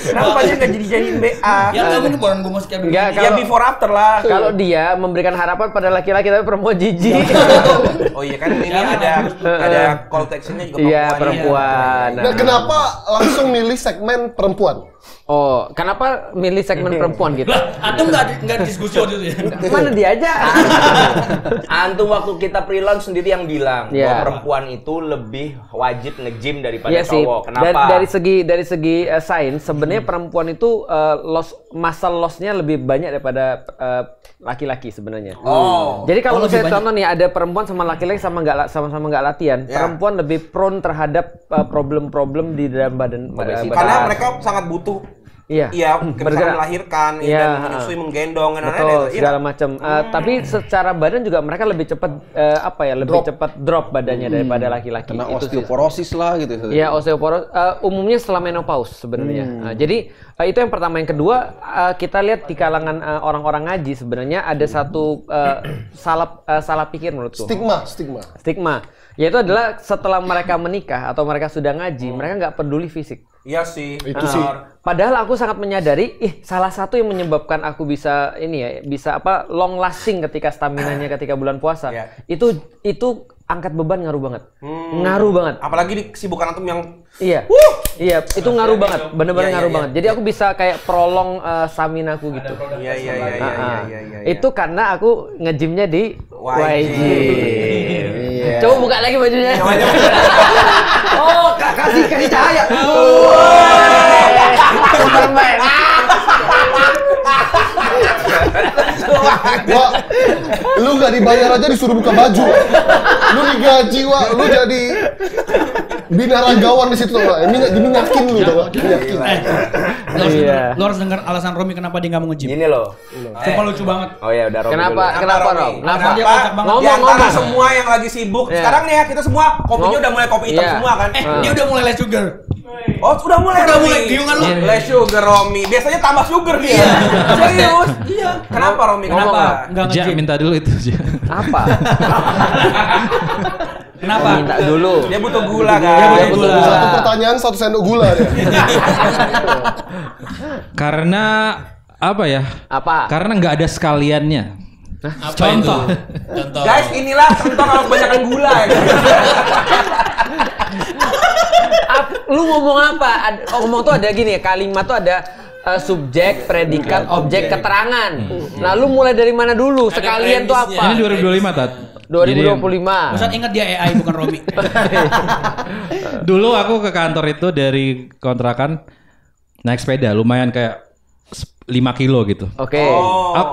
Kenapa Fajri nggak jadi-jadiin BA? Ya nggak mungkin bukan gue masuk kayak Enggak, Ya before after lah. kalau dia memberikan harapan pada laki-laki tapi perempuan jijik. Oh iya kan ini ada call to action-nya juga Iya, perempuan. perempuan. Nah, kenapa langsung milih segmen perempuan? Oh, kenapa milih segmen perempuan gitu? Lah, antum nggak diskusi waktu itu ya? Mana dia aja? Antum waktu kita pre-launch sendiri yang bilang Iya. bahwa perempuan itu lebih wajib nge-gym daripada Iya sih. cowok. Kenapa? Dari segi sains sebenarnya perempuan itu muscle loss-nya lebih banyak daripada laki-laki sebenarnya. Oh. Jadi kalau lebih saya banyak. contoh nih ada perempuan sama laki-laki sama-sama nggak latihan, Ya. perempuan lebih prone terhadap problem-problem di dalam badan. Karena mereka sangat butuh Iya. kebiasaan melahirkan, Iya, dan menyusui, menggendong, dan Betul, lain-lain. segala macam. Tapi secara badan juga mereka lebih cepat lebih cepat drop badannya daripada laki-laki. Kena Itu sih. osteoporosis lah gitu. Iya, osteoporosis umumnya setelah menopause sebenarnya. Jadi itu yang pertama. Yang kedua, kita lihat di kalangan orang-orang ngaji sebenarnya ada satu salah pikir menurutku. Stigma. Yaitu adalah setelah mereka menikah atau mereka sudah ngaji, mereka nggak peduli fisik. Iya sih. Itu sih. Padahal aku sangat menyadari, salah satu yang menyebabkan aku bisa long lasting ketika staminanya ketika bulan puasa. Iya. Itu angkat beban ngaruh banget. Ngaruh banget. Apalagi di kesibukan antum yang Iya. Iya, itu ngaruh banget. Bener-bener ngaruh banget. Jadi aku bisa kayak prolong staminaku gitu. iya. Itu karena aku nge-gymnya di YG. Iya. Coba buka lagi bajunya. Oh, kasih cahaya. Superman. Wah, lu nggak dibayar aja disuruh buka baju. Lu digaji, Wak. Lu jadi binaragawan di situ, Wak. Diminyakin lu, Wak. Diminyakin. Lo harus dengar alasan Romi kenapa dia nggak mau nge-gym. Gini loh. Sumpah lucu banget. Oh ya udah Romi Kenapa? dulu. Kenapa, Rom? Kenapa? Dia kocak banget. Di antara Ngomong. semua yang lagi sibuk. Iya. Sekarang nih ya, kita semua kopinya udah mulai kopi hitam Iya. semua kan. Dia udah mulai less sugar. Oh, udah mulai. Udah Romi. mulai, bingung kan lu? Less sugar Romi. Biasanya tambah sugar dia. Serius? Iya. Kenapa Romi? Kenapa? Nggak Ja, nge-gym. minta dulu itu, Ja. Apa? Kenapa? Minta dulu. Dia butuh gula kan. Dia butuh gula. Satu pertanyaan, 1 sendok gula dia. Karena apa ya? Apa? Karena nggak ada sekaliannya. Apa Contoh. itu? Contoh. Guys, inilah contoh kalau kebanyakan gula ya. Lu ngomong apa? Ngomong tuh ada gini ya, kalimat tuh ada subjek, predikat, objek, keterangan. Nah, lu mulai dari mana dulu? Ada Sekalian tuh premisnya. apa? Ini 2025, Tat. 2025. Ustaz ingat dia AI bukan Romi. Dulu aku ke kantor itu dari kontrakan naik sepeda, lumayan kayak 5 kilo gitu. Oke.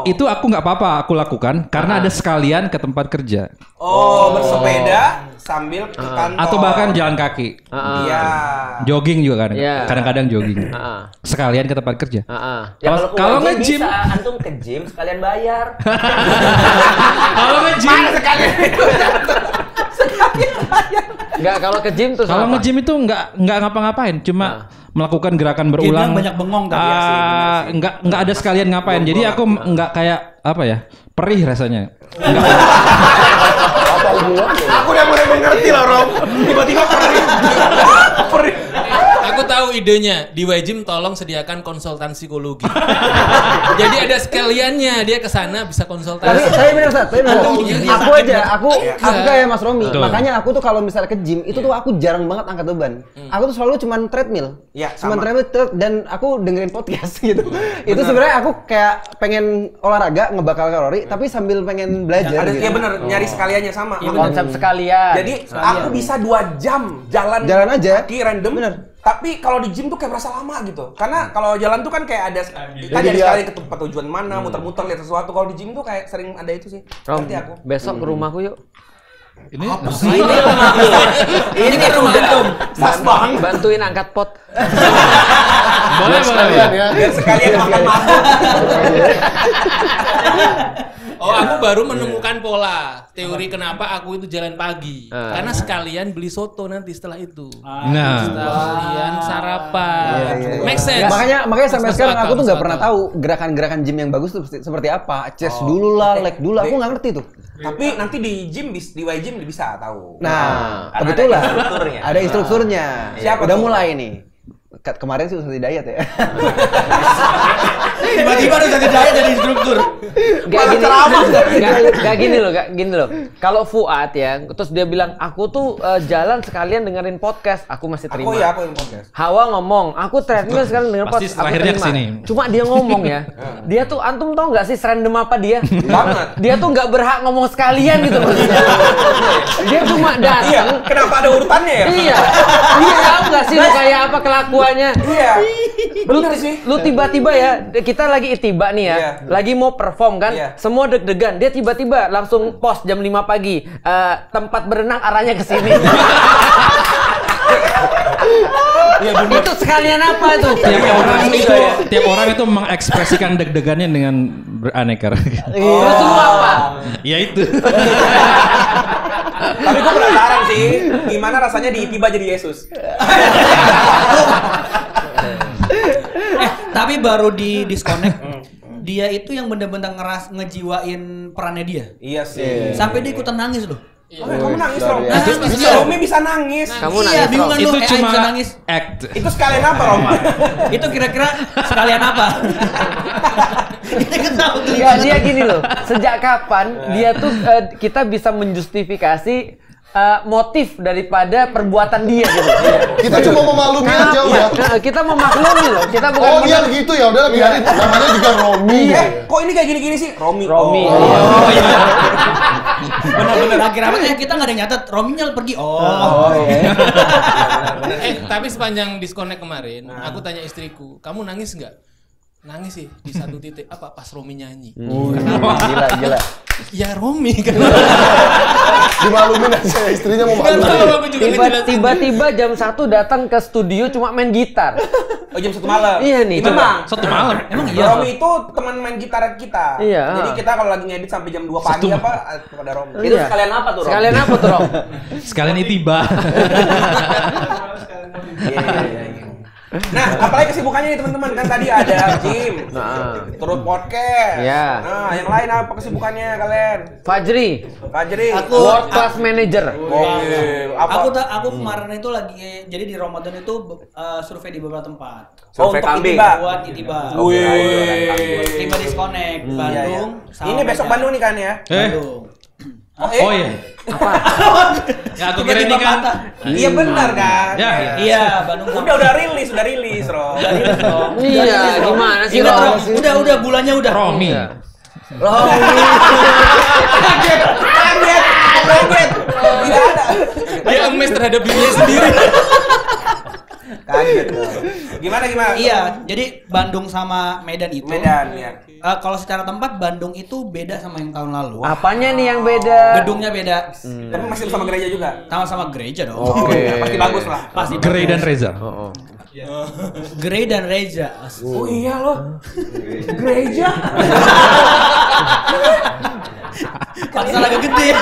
Itu aku nggak apa-apa aku lakukan karena ada sekalian ke tempat kerja Oh, bersepeda sambil ke kantor. atau bahkan jalan kaki, Iya. jogging juga kan, Iya. kadang-kadang jogging, sekalian ke tempat kerja. Ya Kalau kalau nge-gym- bisa antum ke gym sekalian bayar. Kalau nge-gym, Enggak, kalau ke gym tuh kalau apa? nge-gym itu nggak ngapa-ngapain, cuma melakukan gerakan Dia berulang. bilang banyak bengong tadi. Nggak ada sekalian ngapain. Jadi aku nggak kayak apa ya, perih rasanya. Aku udah mulai mengerti lah, Rom. Tiba-tiba perih. Aku tahu idenya. Di Wajim tolong sediakan konsultan psikologi. Jadi ada sekaliannya, dia ke sana bisa konsultasi. Tapi benar Ustaz, aku Iya. kayak Mas Romi. Betul. Makanya aku tuh kalau misalnya ke gym itu tuh aku jarang banget angkat beban. Aku tuh selalu cuman treadmill. Iya, Cuman sama. treadmill dan aku dengerin podcast gitu. Itu sebenarnya aku kayak pengen olahraga, ngebakar kalori tapi sambil pengen belajar Ada gitu. iya bener, nyari sekaliannya sama. Konsep sekalian. Jadi aku bisa 2 jam jalan Jalan aja. kaki random. Bener. Tapi kalau di gym tuh kayak berasa lama gitu. Karena kalau jalan tuh kan kayak ada tadi ada sekali ke tempat tujuan mana, muter-muter lihat sesuatu. Kalau di gym tuh kayak sering ada itu sih. Ngerti aku. Besok ke rumahku yuk. Ini Ini kan rumah antum. Sas banget. Bantuin angkat pot. boleh. ya. Biar sekalian makan mabuk. Oh, aku baru menemukan pola teori kenapa aku itu jalan pagi. Karena sekalian beli soto nanti setelah itu. Nah, Sekalian sarapan. Make sense. Makanya sampai Masuk sekarang aku akal, tuh nggak masuk pernah akal. tahu gerakan-gerakan gym yang bagus tuh seperti apa. Chest dulu lah, leg dulu. Aku nggak ngerti tuh. Tapi nanti di gym di Y-Gym bisa tahu. Nah, Karena kebetulan ada instrukturnya. ada instrukturnya. Siapa Udah tuh? mulai nih. Kemarin sih Ustaz Hidayat ya. Tiba-tiba udah jadi instruktur. Gak gini loh. Kalau Fuad ya, terus dia bilang aku tuh jalan sekalian dengerin podcast, aku masih terima. Aku yang podcast. Hawa ngomong, aku treadmill sekalian dengerin Pasti podcast, aku terakhirnya terima. kesini. Cuma dia ngomong ya, dia tuh antum tau nggak sih serandom apa dia? Banget. Dia tuh nggak berhak ngomong sekalian gitu maksudnya. Dia cuma Iya, datang. kenapa ada urutannya ya? Iya, lu tahu nggak sih lu kayak apa kelakuannya? Iya. Bener sih. Lu tiba-tiba ya, kita lagi itiba nih ya, Iya. lagi mau perform kan, Iya. semua deg-degan, dia tiba-tiba langsung post jam 5 pagi, tempat berenang arahnya ke sini. Itu sekalian apa tuh? tiap orang itu mengekspresikan deg-degannya dengan beraneka ragam. Terus lu apa? Ya itu. Tapi gue penasaran sih, gimana rasanya tiba jadi Yesus? Tapi baru di disconnect. Dia itu yang bener-bener ngejiwain perannya dia. Iya sih. Sampai dia ikutan nangis loh. Kamu nangis, Rom. Nangis, Bisa iya. Romi bisa nangis. Kamu Iya, nangis, bingung Rom. kan lu, Itu AI cuma bisa nangis. act. Itu sekalian apa, Rom? Itu kira-kira sekalian apa? Kita ketawa tuh. Enggak, dia gini loh. Sejak kapan dia tuh kita bisa menjustifikasi motif daripada perbuatan dia gitu. Kita cuma memaklumi aja udah. Kita memaklumi loh. Kita bukan Oh dia gitu ya, udah biarin. Namanya juga Romi. Kok ini kayak gini-gini sih? Romi. Romi. Oh, iya. Bener-bener akhir-akhirnya kita nggak ada yang nyatet. Rominya pergi. Tapi sepanjang disconnect kemarin, aku tanya istriku, kamu nangis nggak? Nangis sih di satu titik. Apa pas Romi nyanyi? Gila. Ya Romi kan. Dimaklumin aja istrinya mau Nggak tahu, maklumin. aku juga ngejelasin. Tiba-tiba jam 1 datang ke studio cuma main gitar. Oh, jam 1 malam. Iya nih, Memang. Satu malam. Emang iya. Romi itu teman main gitar kita. Iya. Jadi kita kalau lagi ngedit sampai jam 2 pagi Satu. apa kepada Romi. Itu Iya. sekalian apa tuh, Rom? Sekalian apa tuh, Rom? Sekalian itiba. Iya. Nah, apalagi kesibukannya nih teman-teman? Kan tadi ada gym, terus podcast. Iya. Nah, yang lain apa kesibukannya kalian? Fajri, Fajri. World Class Manager. Oke. Apa? Aku kemarin itu lagi jadi di Ramadan itu survei di beberapa tempat. Survei untuk kambing. Itiba. Buat Itiba. Wih. Tiba disconnect Bandung. sama Ini besok Medan. Bandung nih kan ya? Bandung. Oh iya. Ya aku kira ini kan. Iya benar kan? Ya. Iya, Bandung. Udah rilis, Rom. Iya, gimana sih, Ingat, Rom? Rom. Udah bulannya udah. Romi. Kaget. Tidak ada. Dia emes terhadap dirinya sendiri. Kaget. Gimana? Iya, jadi Bandung sama Medan itu. Medan ya. Kalau secara tempat Bandung itu beda sama yang tahun lalu. Apanya nih yang beda? Gedungnya beda. Tapi masih sama gereja juga. Sama-sama gereja dong. Oke. Pasti bagus lah. Pasti Grey dan Reza. Grey dan Reza. Oh iya loh. Gereja. Pasal agak gede. Iya,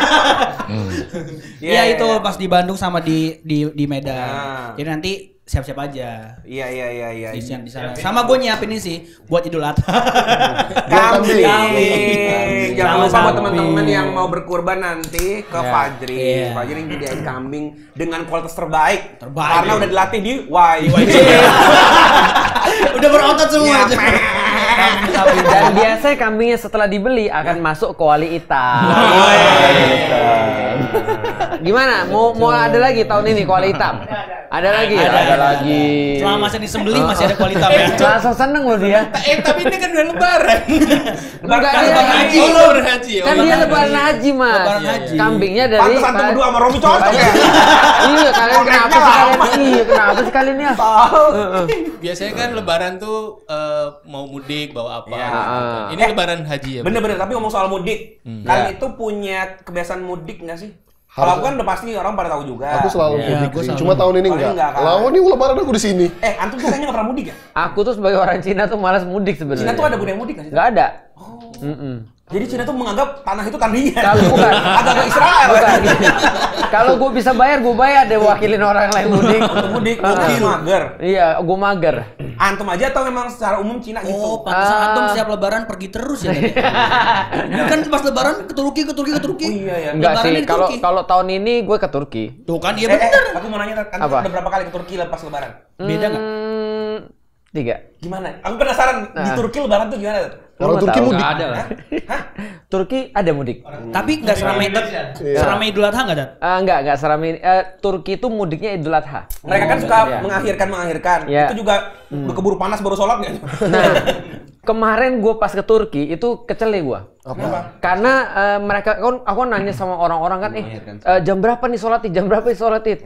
Iya iya, itu iya. pas di Bandung sama di Medan. Ah. Jadi nanti siap-siap aja. Iya. Di sana. Sama gue nyiapin ini sih buat Idul Adha. Kambing. Jangan lupa Sama-sama. buat teman-teman yang mau berkurban nanti ke Fajri. Iya. Fajri nyediain kambing dengan kualitas terbaik. Terbaik. Karena udah dilatih di YG. Udah berotot semua aja. Dan biasanya kambingnya setelah dibeli akan masuk ke wali hitam. Gimana? Mau ada lagi tahun ini ke wali hitam? Ada lagi. Selama masih disembelih masih ada kualitas ya. Langsung seneng loh dia. Tapi ini kan udah lebaran. Enggak Lebaran haji. Lebaran haji. Kan dia lebaran haji, Mas. Lebaran haji. Kambingnya dari Pantesan tuh berdua sama Romi cocok ya. Iya, kalian kenapa sih kalian? Iya, kenapa sih kalian ya? Biasanya kan lebaran tuh mau mudik bawa apa. Ya. Gitu. Ini lebaran haji ya. Bener-bener, tapi ngomong soal mudik. Kalian itu punya kebiasaan mudik nggak sih? Kalau aku kan udah pasti orang pada tahu juga. Aku selalu mudik sih. Cuma tahun ini Tahun enggak. kan? Lawan ini lebaran aku di sini. Antum tuh kayaknya nggak pernah mudik ya? Aku tuh sebagai orang Cina tuh malas mudik sebenarnya. Cina tuh ada budaya mudik nggak sih? Nggak ada. Jadi Cina tuh menganggap tanah itu tandingan. Kalau bukan. Agak Israel. Bukan. Kalau gue bisa bayar, gue bayar deh wakilin orang lain mudik. Untuk mudik, gue mager. Iya, gue mager. Antum aja atau memang secara umum Cina gitu? Oh, pantesan antum setiap lebaran pergi terus ya. Kan pas lebaran ke Turki. Oh iya ya. Enggak Lebaran sih, di Turki. kalau tahun ini gue ke Turki. Tuh kan iya bener. Aku mau nanya, Antum Apa? udah berapa kali ke Turki lepas lebaran? Beda nggak? 3. Gimana? Aku penasaran di Turki lebaran tuh gimana? Orang Turki mudik. Nggak ada lah. Turki ada mudik. Tapi nggak seramai Idul Adha nggak, Dan? Enggak seramai. Turki itu mudiknya Idul Adha. Mereka kan suka iya. mengakhirkan. Iya. Itu juga keburu panas baru sholat nggak? Nah, kemarin gue pas ke Turki itu kecele gue. Apa? Karena mereka aku nanya sama orang-orang kan, jam berapa nih sholat id? Jam berapa nih sholat id?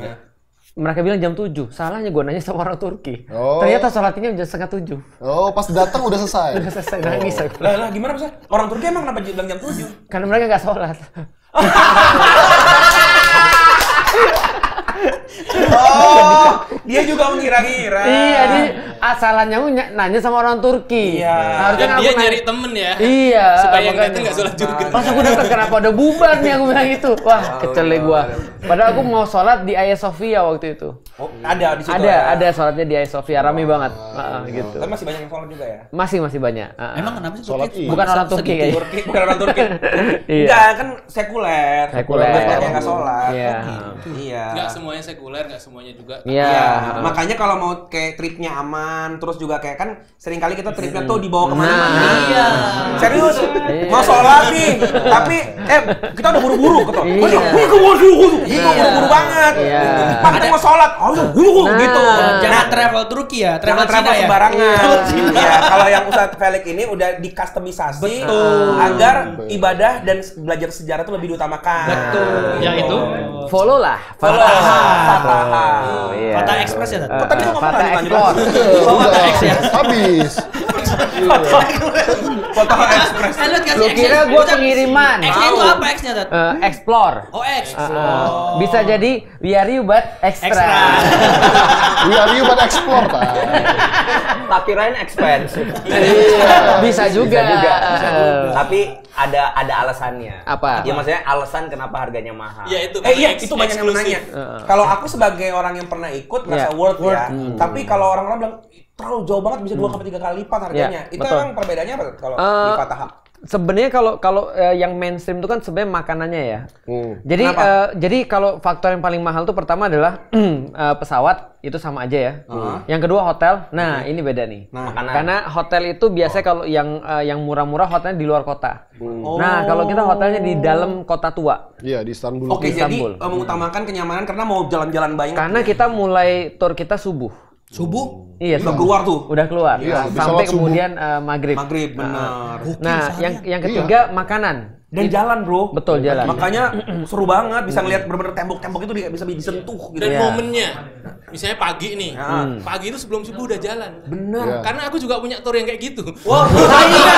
Mereka bilang jam 7. Salahnya gue nanya sama orang Turki. Oh. Ternyata sholatnya jam 6:30. Oh, pas datang udah selesai. Udah selesai nangis aku. Lah gimana bisa? Orang Turki emang kenapa bilang jam 7? Karena mereka nggak sholat. Oh, dia juga mengira-ngira. Iya, dia asalannya nanya sama orang Turki. Iya. Harusnya Dan aku dia nanya- nyari temen ya. Iya. Supaya yang makanya. datang nggak sholat juga. Pas aku datang kenapa ada bubar nih aku bilang itu. Wah, kecele gua. Padahal aku mau sholat di Hagia Sophia waktu itu. Oh, ada di situ. ya? Ada sholatnya di Hagia Sophia, rame banget. Gitu. Tapi masih banyak yang sholat juga ya? Masih banyak. Emang kenapa sih Sholat Turki? Id. Bukan orang Turki kayaknya. Turki, bukan orang Turki. Iya. Enggak, kan sekuler. Sekuler. Banyak yang nggak sholat. Iya. Iya. Nggak semuanya sekuler, nggak semuanya juga. Iya. Iya, makanya kalau mau kayak tripnya aman, terus juga kayak kan sering kali kita tripnya tuh dibawa kemana-mana. Nah. Iya. Serius, mau sholat nih, tapi kita udah buru-buru gitu. Iya. Ini buru-buru banget. Iya. Pantai mau sholat, gitu. Jangan travel Turki ya, Jangan travel Cina ya. sembarangan. Iya, kalau yang Ustadz Felix ini udah dikustomisasi agar ibadah dan belajar sejarah itu lebih diutamakan. Yang itu Follow lah. Fataha. Iya. Fata Express ya, Dan? Kok tadi lo ngomong Fata lanjut? Export. Udah, habis. Fataha Express. Lihat kasih Lu X-nya. kira gua pengiriman? X-nya itu apa X-nya, Dan? Explore. Oh, X. Bisa jadi we are you but extra. Extra. We are you but explore, Pak. Tak kirain expense. Iya, bisa juga. Tapi ada alasannya. Apa? Ya maksudnya alasan kenapa harganya mahal. Ya itu. Iya, itu banyak yang eksklusif. menanya. Kalau aku sebagai orang yang pernah ikut merasa Iya. worth ya. Tapi kalau orang-orang bilang terlalu jauh banget bisa 2-3 kali lipat harganya. Iya, Itu betul. emang perbedaannya apa kalau di Fataha? Sebenarnya kalau yang mainstream itu kan sebenarnya makanannya ya. Jadi Kenapa? jadi kalau faktor yang paling mahal tuh pertama adalah pesawat itu sama aja ya. Yang kedua hotel. Nah, ini beda nih. Makanan. Karena hotel itu biasanya kalau yang murah-murah hotelnya di luar kota. Nah, kalau kita hotelnya di dalam kota tua. Iya, di Istanbul. Oke, di jadi Istanbul. mengutamakan kenyamanan karena mau jalan-jalan banyak. Karena kita mulai tour kita subuh. Subuh? Iya, Udah subuh. keluar tuh. Udah keluar. Iya, habis Sampai sholat subuh. kemudian maghrib. Maghrib, benar. Nah, yang ketiga makanan. Dan jalan, Bro. Betul, jalan. Makanya seru banget bisa ngeliat bener-bener tembok-tembok itu bisa disentuh gitu. Dan Iya. momennya, misalnya pagi nih, pagi itu sebelum subuh udah jalan. Bener. Iya. Karena aku juga punya tour yang kayak gitu. Wah, bisa.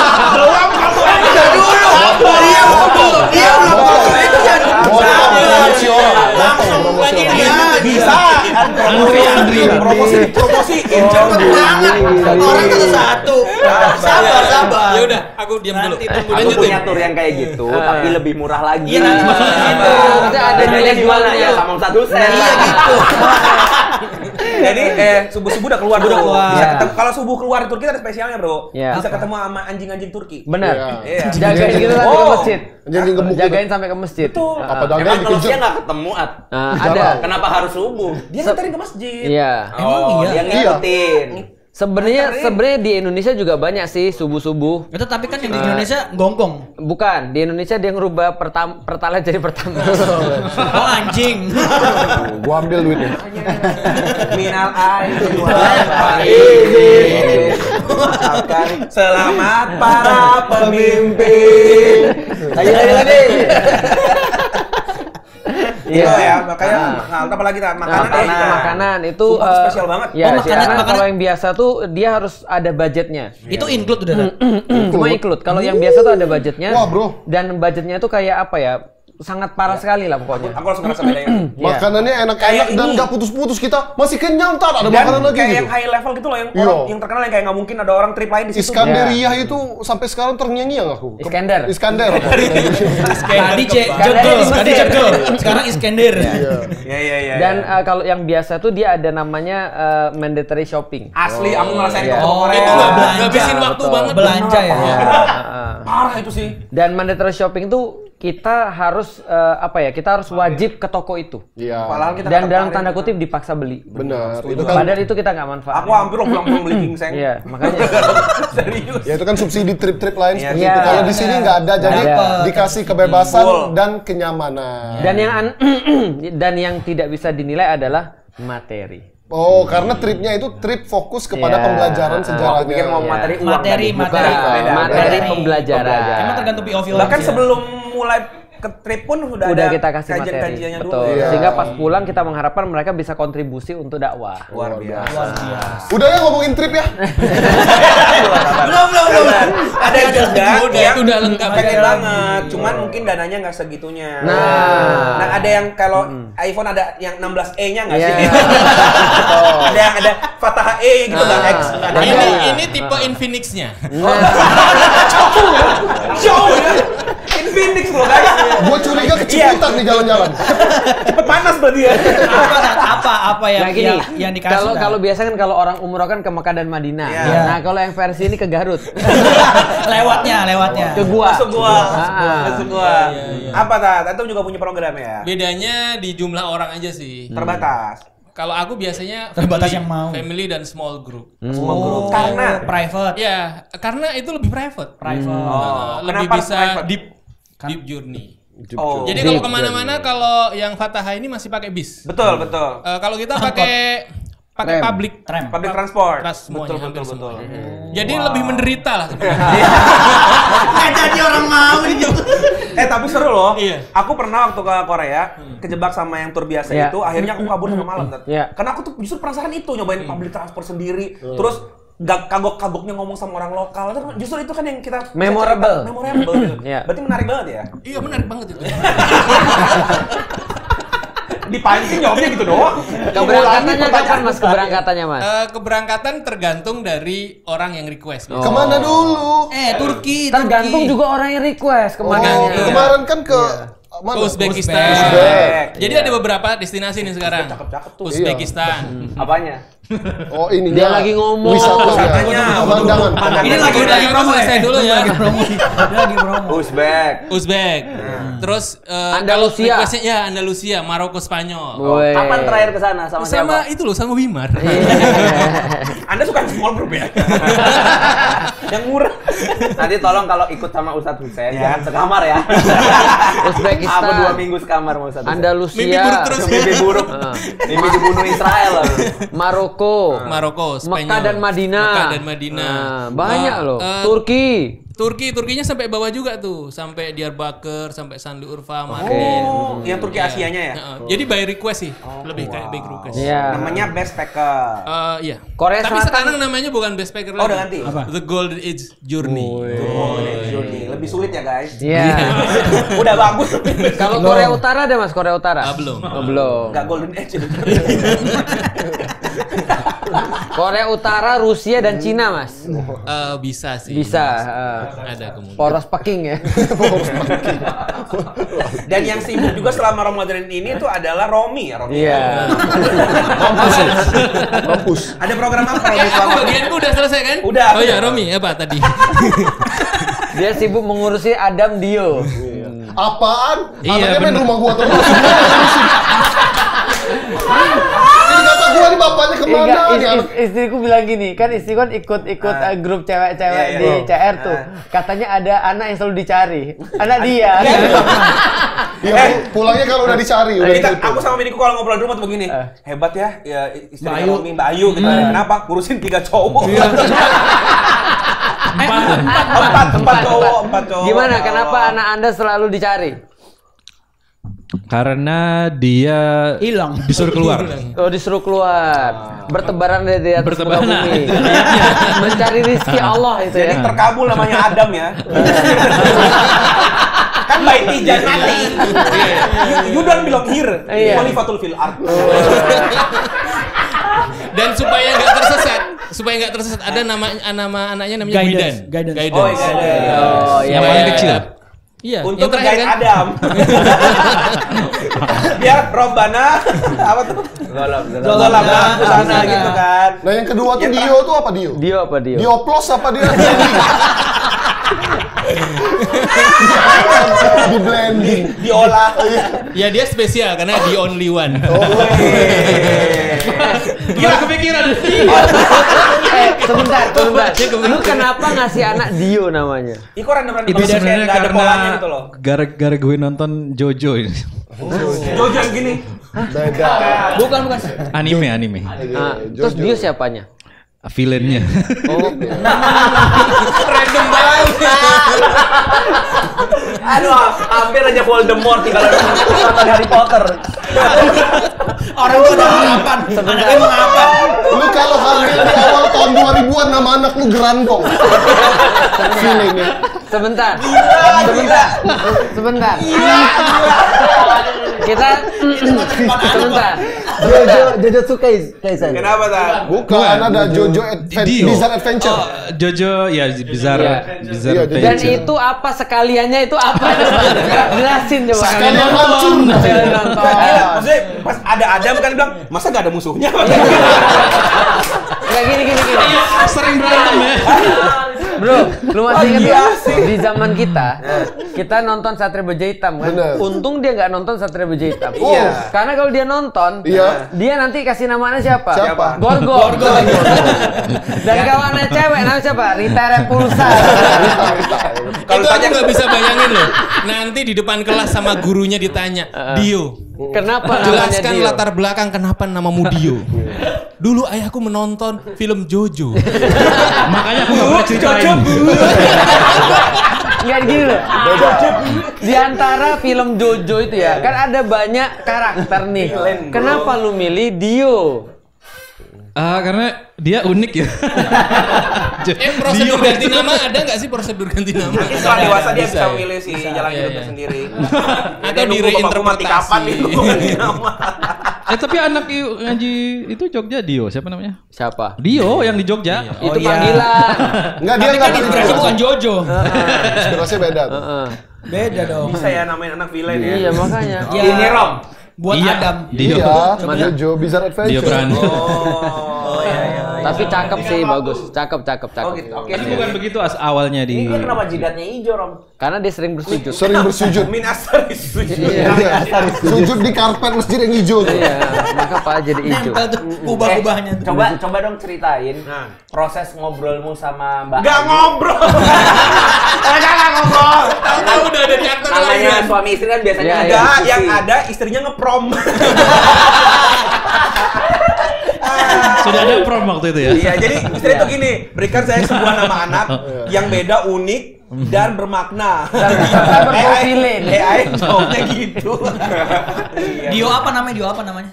Promosi. Orang satu. Sabar. Ya udah, aku diam dulu. Aku Lanjutin. punya tour yang kayak gitu, tapi lebih murah lagi. Iya, nanti masuk ke situ. Nanti ada Bedanya nilai di mana jualnya. ya? Sama 1 sen. Iya gitu. Jadi subuh-subuh udah keluar, Udah Bro. keluar. Bisa ketemu, kalau subuh keluar di Turki ada spesialnya, Bro. Iya. Bisa ketemu sama anjing-anjing Turki. Benar. Iya. Jagain gitu sampai ke masjid. Jadi gemuk gitu. Jagain sampai ke masjid. Betul. Apa dagangnya Emang kalau dikejut? siang nggak ketemu, At? Ada. Kenapa harus subuh? Dia nganterin ke masjid. Iya. Oh, iya? dia ngikutin. Sebenarnya di Indonesia juga banyak sih subuh-subuh. Itu tapi kan yang di Indonesia gonggong. Bukan, di Indonesia dia ngerubah Pertalite jadi Pertamax. Oh anjing. Gua ambil duitnya. Minal aidin wal faizin. Selamat para pemimpin. Ayo lagi. Iya ya, makanya apalagi makanan itu spesial banget. Ya, makanan kalau yang biasa tuh dia harus ada budgetnya. Itu include udah. Cuma include. Kalau yang biasa tuh ada budgetnya. Wah, bro. Dan budgetnya itu kayak apa ya? Sangat parah sekali lah pokoknya. Aku langsung ngerasa bedanya. Makanannya enak-enak dan nggak putus-putus, kita masih kenyang, tar ada makanan lagi kayak gitu. yang high level gitu loh, yang terkenal yang kayak nggak mungkin ada orang trip lain di situ. Iskanderia itu sampai sekarang terngiang-ngiang aku. Iskandar. Tadi Jegel. Sekarang Iskandar. Iya. Dan kalau yang biasa tuh dia ada namanya mandatory shopping. Asli aku ngerasain ke Korea. Itu ngabisin waktu banget belanja ya. Parah itu sih. Dan mandatory shopping tuh kita harus kita harus wajib ke toko itu. Iya. Dan dalam tanda kutip dipaksa beli. Benar. Itu kan, padahal itu kita nggak manfaat. Aku hampir pulang beli ginseng. Iya, makanya. Serius. Ya itu kan subsidi trip-trip lain seperti Iya. itu. Kalau di sini nggak ada, jadi dikasih kebebasan dan kenyamanan. Dan yang tidak bisa dinilai adalah materi. Oh, karena tripnya itu trip fokus kepada pembelajaran sejarahnya. Aku pikir mau materi uang. Materi pembelajaran. Emang tergantung POV. Bahkan sebelum mulai ke trip pun udah ada kita kasih materi. kajian-kajiannya dulu. Betul. Sehingga pas pulang kita mengharapkan mereka bisa kontribusi untuk dakwah. Luar biasa. Udah ya ngomongin trip ya. Belum. Ada juga yang udah lengkap pengen banget, cuman mungkin dananya nggak segitunya. Nah, ada yang kalau iPhone ada yang 16E-nya nggak sih? Ada yang ada Fathah E gitu nggak X. Ini tipe Infinix-nya. Jauh ya. Infinix loh guys. Gua curiga keciputan nih jalan-jalan. Cepet panas berarti ya. Apa yang dikasih? Kalau biasa kan kalau orang umroh kan ke Mekah dan Madinah. Iya. Nah, kalau yang versi ini ke Garut. lewatnya. Ke gua. Masuk gua. Apa Tato juga punya program ya? Bedanya di jumlah orang aja sih. Terbatas. Kalau aku biasanya Terbatas yang mau. family dan small group. Small group. Karena private. Ya, karena itu lebih private. Lebih Kenapa bisa private? deep journey. Oh. Jadi kalau kemana-mana, kalau yang Fataha ini masih pakai bis. Betul. Kalau kita pakai public transport. Semuanya, hampir Betul. semuanya. Jadi lebih menderita lah. Nggak jadi orang mau gitu. Tapi seru loh. Iya. Aku pernah waktu ke Korea kejebak sama yang tur biasa itu, akhirnya aku kabur sampai malam. Karena aku tuh justru penasaran itu nyobain public transport sendiri. Terus gak kagok-kagoknya ngomong sama orang lokal. Justru itu kan yang kita Memorable gitu. Berarti menarik banget ya? Iya, menarik banget itu. Dipancing jawabnya gitu doang. Keberangkatannya kapan Mas? Keberangkatannya Mas? Keberangkatan tergantung dari orang yang request. Kemana dulu? Turki. Tergantung juga orang yang request kemana. Kemarin kan ke mana? Uzbekistan. Jadi ada beberapa destinasi nih sekarang. Cakep-cakep tuh. Uzbekistan. Apanya? Oh ini Dia lagi ngomong. Wisatanya. Pemandangan. Ini lagi promo selesai dulu ya. Lagi promo. Uzbek. Terus Andalusia. requestnya ya Andalusia, Maroko, Spanyol. Kapan terakhir ke sana sama siapa? Sama itu loh, sama Wimar. Anda suka small group ya? Yang murah. Nanti tolong kalau ikut sama Ustadz Hussein jangan sekamar ya. Uzbekistan. Aku 2 minggu sekamar sama Ustadz Hussein. Andalusia. Mimpi buruk terus. Mimpi buruk. Mimpi dibunuh Israel. Maroko. Spanyol. Mekah dan Madinah. Banyak loh. Turkinya sampai bawah juga tuh, sampai Diyarbakir, sampai Sanli Urfa, Mardin. Yang Turki Asianya ya? Jadi by request sih, lebih kayak by request. Namanya backpacker. Iya. Korea Tapi Selatan. sekarang namanya bukan backpacker lagi. Udah ganti. The Golden Age Journey. Lebih sulit ya guys. Iya. Udah bagus. Kalau Korea Utara ada Mas, Korea Utara? Belum. Belum. Enggak Golden Age. Korea Utara, Rusia dan Cina Mas. Bisa sih. Bisa. Ada kemungkinan. Poros Peking ya. Dan yang sibuk juga selama Ramadan ini tuh adalah Romi ya, Romi. Iya. Mampus. Ada program apa Romi selama? Bagianku udah selesai kan? Udah. Oh ya, Romi apa tadi? Dia sibuk mengurusi Adam Dio. Apaan? Iya, Anaknya main bener. rumah gua terus. Ini kata gua nih bapaknya Arahnya kemana nih? Istriku bilang gini, kan istriku kan ikut grup cewek-cewek di CR tuh. Katanya ada anak yang selalu dicari. Anak dia. Pulangnya kalau udah dicari. Aku sama biniku kalau ngobrol di rumah tuh begini. Hebat ya istri Romi, Mbak Ayu gitu. Kenapa? Ngurusin 3 cowok. Empat cowok. Gimana? Kenapa anak Anda selalu dicari? Karena dia hilang, disuruh keluar. Oh, disuruh keluar. Bertebaran dari atas muka bumi. Mencari rezeki Allah itu ya. Jadi terkabul namanya Adam ya. Kan baiti jannati. You don't belong here. Khalifatul fil ard. Dan supaya nggak tersesat, ada nama anaknya namanya Guidance. Oh, iya. Yang paling kecil. Iya, untuk guide Adam. Biar Robbana apa tuh? Zolamna sana gitu kan. Nah, yang kedua tuh Dio tuh apa Dio? Dio apa Dio? Dioplos apa dia? Di blending, diolah. Ya dia spesial karena the only one. Gila kepikiran. Sebentar. Lu kenapa ngasih anak Dio namanya? Iku random Itu sebenarnya ada polanya karena gitu loh. gara-gara gue nonton Jojo ini. Jojo yang gini. Beda. Bukan. Anime. Terus Dio siapanya? Villainnya. Oh. Random banget. Aduh, hampir aja Voldemort tinggal nonton Harry Potter. Orang tuh ada harapan. Sebenarnya mengapa? Lu kalau hamil di awal tahun 2000-an nama anak lu Gerandong. Feelingnya. Sebentar. Kita sebentar. Jojo Kaisen. Kenapa tak? Bukan, ada Jojo Bizarre Adventure. Jojo ya Bizarre Adventure. Dan itu apa sekaliannya itu apa? Jelasin coba. Sekalian hancur. Maksudnya pas ada Adam kan bilang, masa gak ada musuhnya? Kayak gini. Sering berantem ya. Bro, lu masih inget gak? Di zaman kita nonton Satria Baja Hitam kan? Bener. Untung dia nggak nonton Satria Baja Hitam. Iya. Karena kalau dia nonton, dia nanti kasih namanya siapa? Gorgo. Dan kawannya cewek namanya siapa? Rita Repulsa. Kalau tanya nggak bisa bayangin loh. Nanti di depan kelas sama gurunya ditanya, Dio. Kenapa Jelaskan namanya Dio? latar belakang kenapa namamu Dio. Dulu ayahku menonton film Jojo. Makanya aku nggak pernah ceritain. Nggak gini loh. Di antara film Jojo itu ya, kan ada banyak karakter nih. Kenapa lu milih Dio? Karena dia unik ya. Prosedur ganti nama ada nggak sih prosedur ganti nama? Mungkin setelah dewasa dia bisa memilih si jalan hidupnya sendiri. Atau di reinterpretasi. Tapi anak ngaji itu Jogja Dio, siapa namanya? Siapa? Dio yang di Jogja. Itu panggilan. Enggak, dia Kan inspirasi bukan Jojo. Inspirasinya beda. Beda dong. Bisa ya namain anak villain ya. Iya makanya. Ini Rom. Buat Adam. Dio. Iya, Jojo Bizarre Adventure. Dio berani. Oh iya. Tapi cakep sih, bagus. Cakep. Oh gitu. Oke. Tapi bukan begitu awalnya di. Ini kenapa jidatnya hijau, Rom? Karena dia sering bersujud. Sering bersujud. Min asari sujud. Sujud di karpet masjid yang hijau tuh. Iya, maka Pak jadi hijau. Nempel tuh kubah-kubahnya tuh. Coba dong ceritain proses ngobrolmu sama Mbak. Gak ngobrol. Gak ngobrol. Tahu udah ada chapter Namanya lain. suami istri kan biasanya Ya, Enggak, yang ada istrinya ngeprom. Sudah ada prom waktu itu ya. Iya, jadi istri itu gini, berikan saya sebuah nama anak yang beda, unik dan bermakna. Serta berprofilin. AI jawabnya gitu. Dio apa namanya?